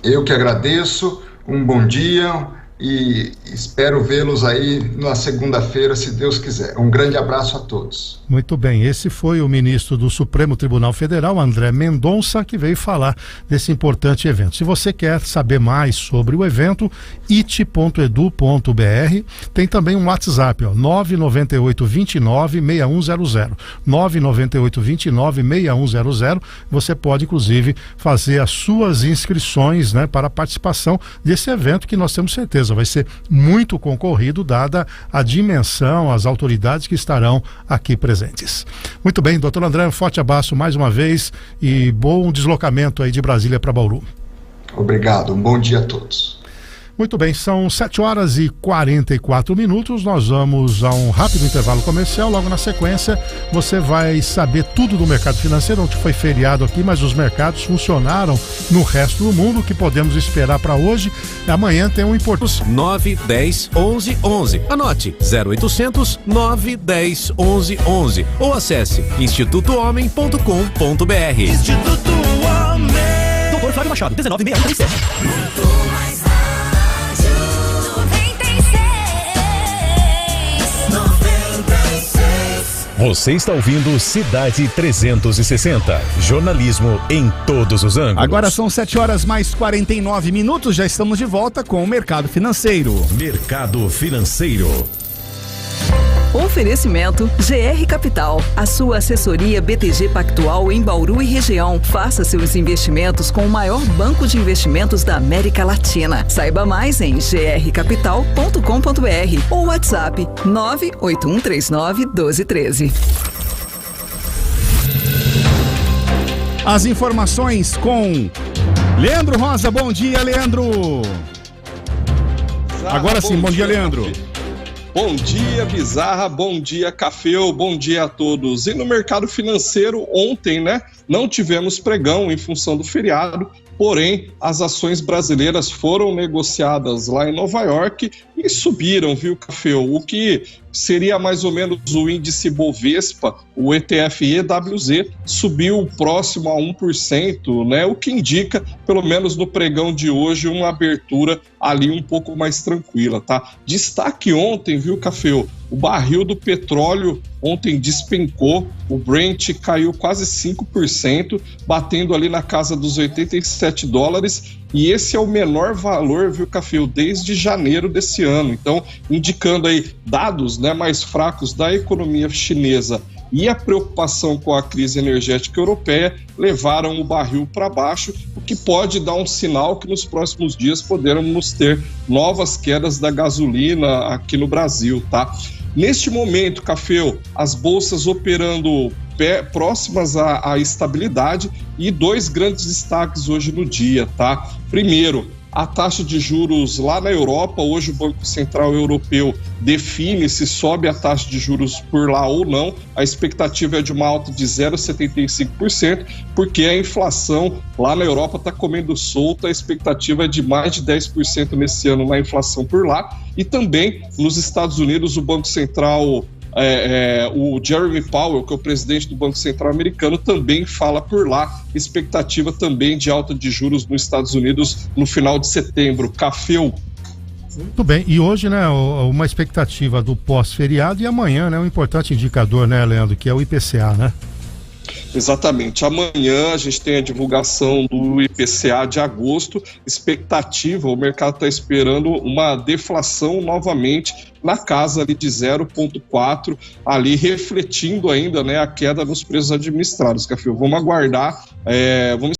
Eu que agradeço, um bom dia e espero vê-los aí na segunda-feira, se Deus quiser. Um grande abraço a todos. Muito bem, esse foi o ministro do Supremo Tribunal Federal, André Mendonça, que veio falar desse importante evento. Se você quer saber mais sobre o evento, it.edu.br, tem também um WhatsApp, 998296100, 998296100. Você pode, inclusive, fazer as suas inscrições, né, para a participação desse evento, que nós temos certeza vai ser muito concorrido, dada a dimensão, as autoridades que estarão aqui presentes. Muito bem, doutor André, um forte abraço mais uma vez e bom deslocamento aí de Brasília para Bauru. Obrigado, um bom dia a todos. Muito bem, são 7h44. Nós vamos a um rápido intervalo comercial. Logo na sequência, você vai saber tudo do mercado financeiro. Ontem foi feriado aqui, mas os mercados funcionaram no resto do mundo. O que podemos esperar para hoje? Amanhã tem um importante. 910 11 11. Anote 0800 910 11 11 ou acesse institutohomem.com.br. Instituto Homem. Doutor Flávio Machado, 19.637. Você está ouvindo Cidade 360. Jornalismo em todos os ângulos. Agora são 7h49. Já estamos de volta com o Mercado Financeiro. Mercado Financeiro. Oferecimento GR Capital, a sua assessoria BTG Pactual em Bauru e região. Faça seus investimentos com o maior banco de investimentos da América Latina. Saiba mais em grcapital.com.br ou WhatsApp 981391213. As informações com Leandro Rosa. Bom dia, Leandro. Agora sim, bom dia, Leandro. Bom dia, Bizarra, bom dia, Cafeu, bom dia a todos. E no mercado financeiro, ontem, não tivemos pregão em função do feriado, porém, as ações brasileiras foram negociadas lá em Nova York e subiram, viu, Cafeu? O que seria mais ou menos o índice Bovespa, o ETF EWZ, subiu próximo a 1%, o que indica, pelo menos no pregão de hoje, uma abertura ali um pouco mais tranquila, tá? Destaque ontem, viu, Cafeu? O barril do petróleo ontem despencou, o Brent caiu quase 5%, batendo ali na casa dos $87, e esse é o menor valor, viu, Cafeu, desde janeiro desse ano. Então, indicando aí dados mais fracos da economia chinesa e a preocupação com a crise energética europeia levaram o barril para baixo, o que pode dar um sinal que nos próximos dias poderemos ter novas quedas da gasolina aqui no Brasil, tá? Neste momento, Cafeu, as bolsas operando próximas à estabilidade e dois grandes destaques hoje no dia, tá? Primeiro, a taxa de juros lá na Europa. Hoje o Banco Central Europeu define se sobe a taxa de juros por lá ou não. A expectativa é de uma alta de 0,75%, porque a inflação lá na Europa está comendo solta. A expectativa é de mais de 10% nesse ano na inflação por lá. E também nos Estados Unidos o Banco Central... o Jeremy Powell, que é o presidente do Banco Central americano, também fala por lá, expectativa também de alta de juros nos Estados Unidos no final de setembro. Cafeu. Muito bem, e hoje, uma expectativa do pós-feriado, e amanhã, um importante indicador, Leandro, que é o IPCA, né? Exatamente. Amanhã a gente tem a divulgação do IPCA de agosto. Expectativa, o mercado está esperando uma deflação novamente na casa ali de 0,4, ali refletindo ainda a queda nos preços administrados. Café, vamos aguardar, vamos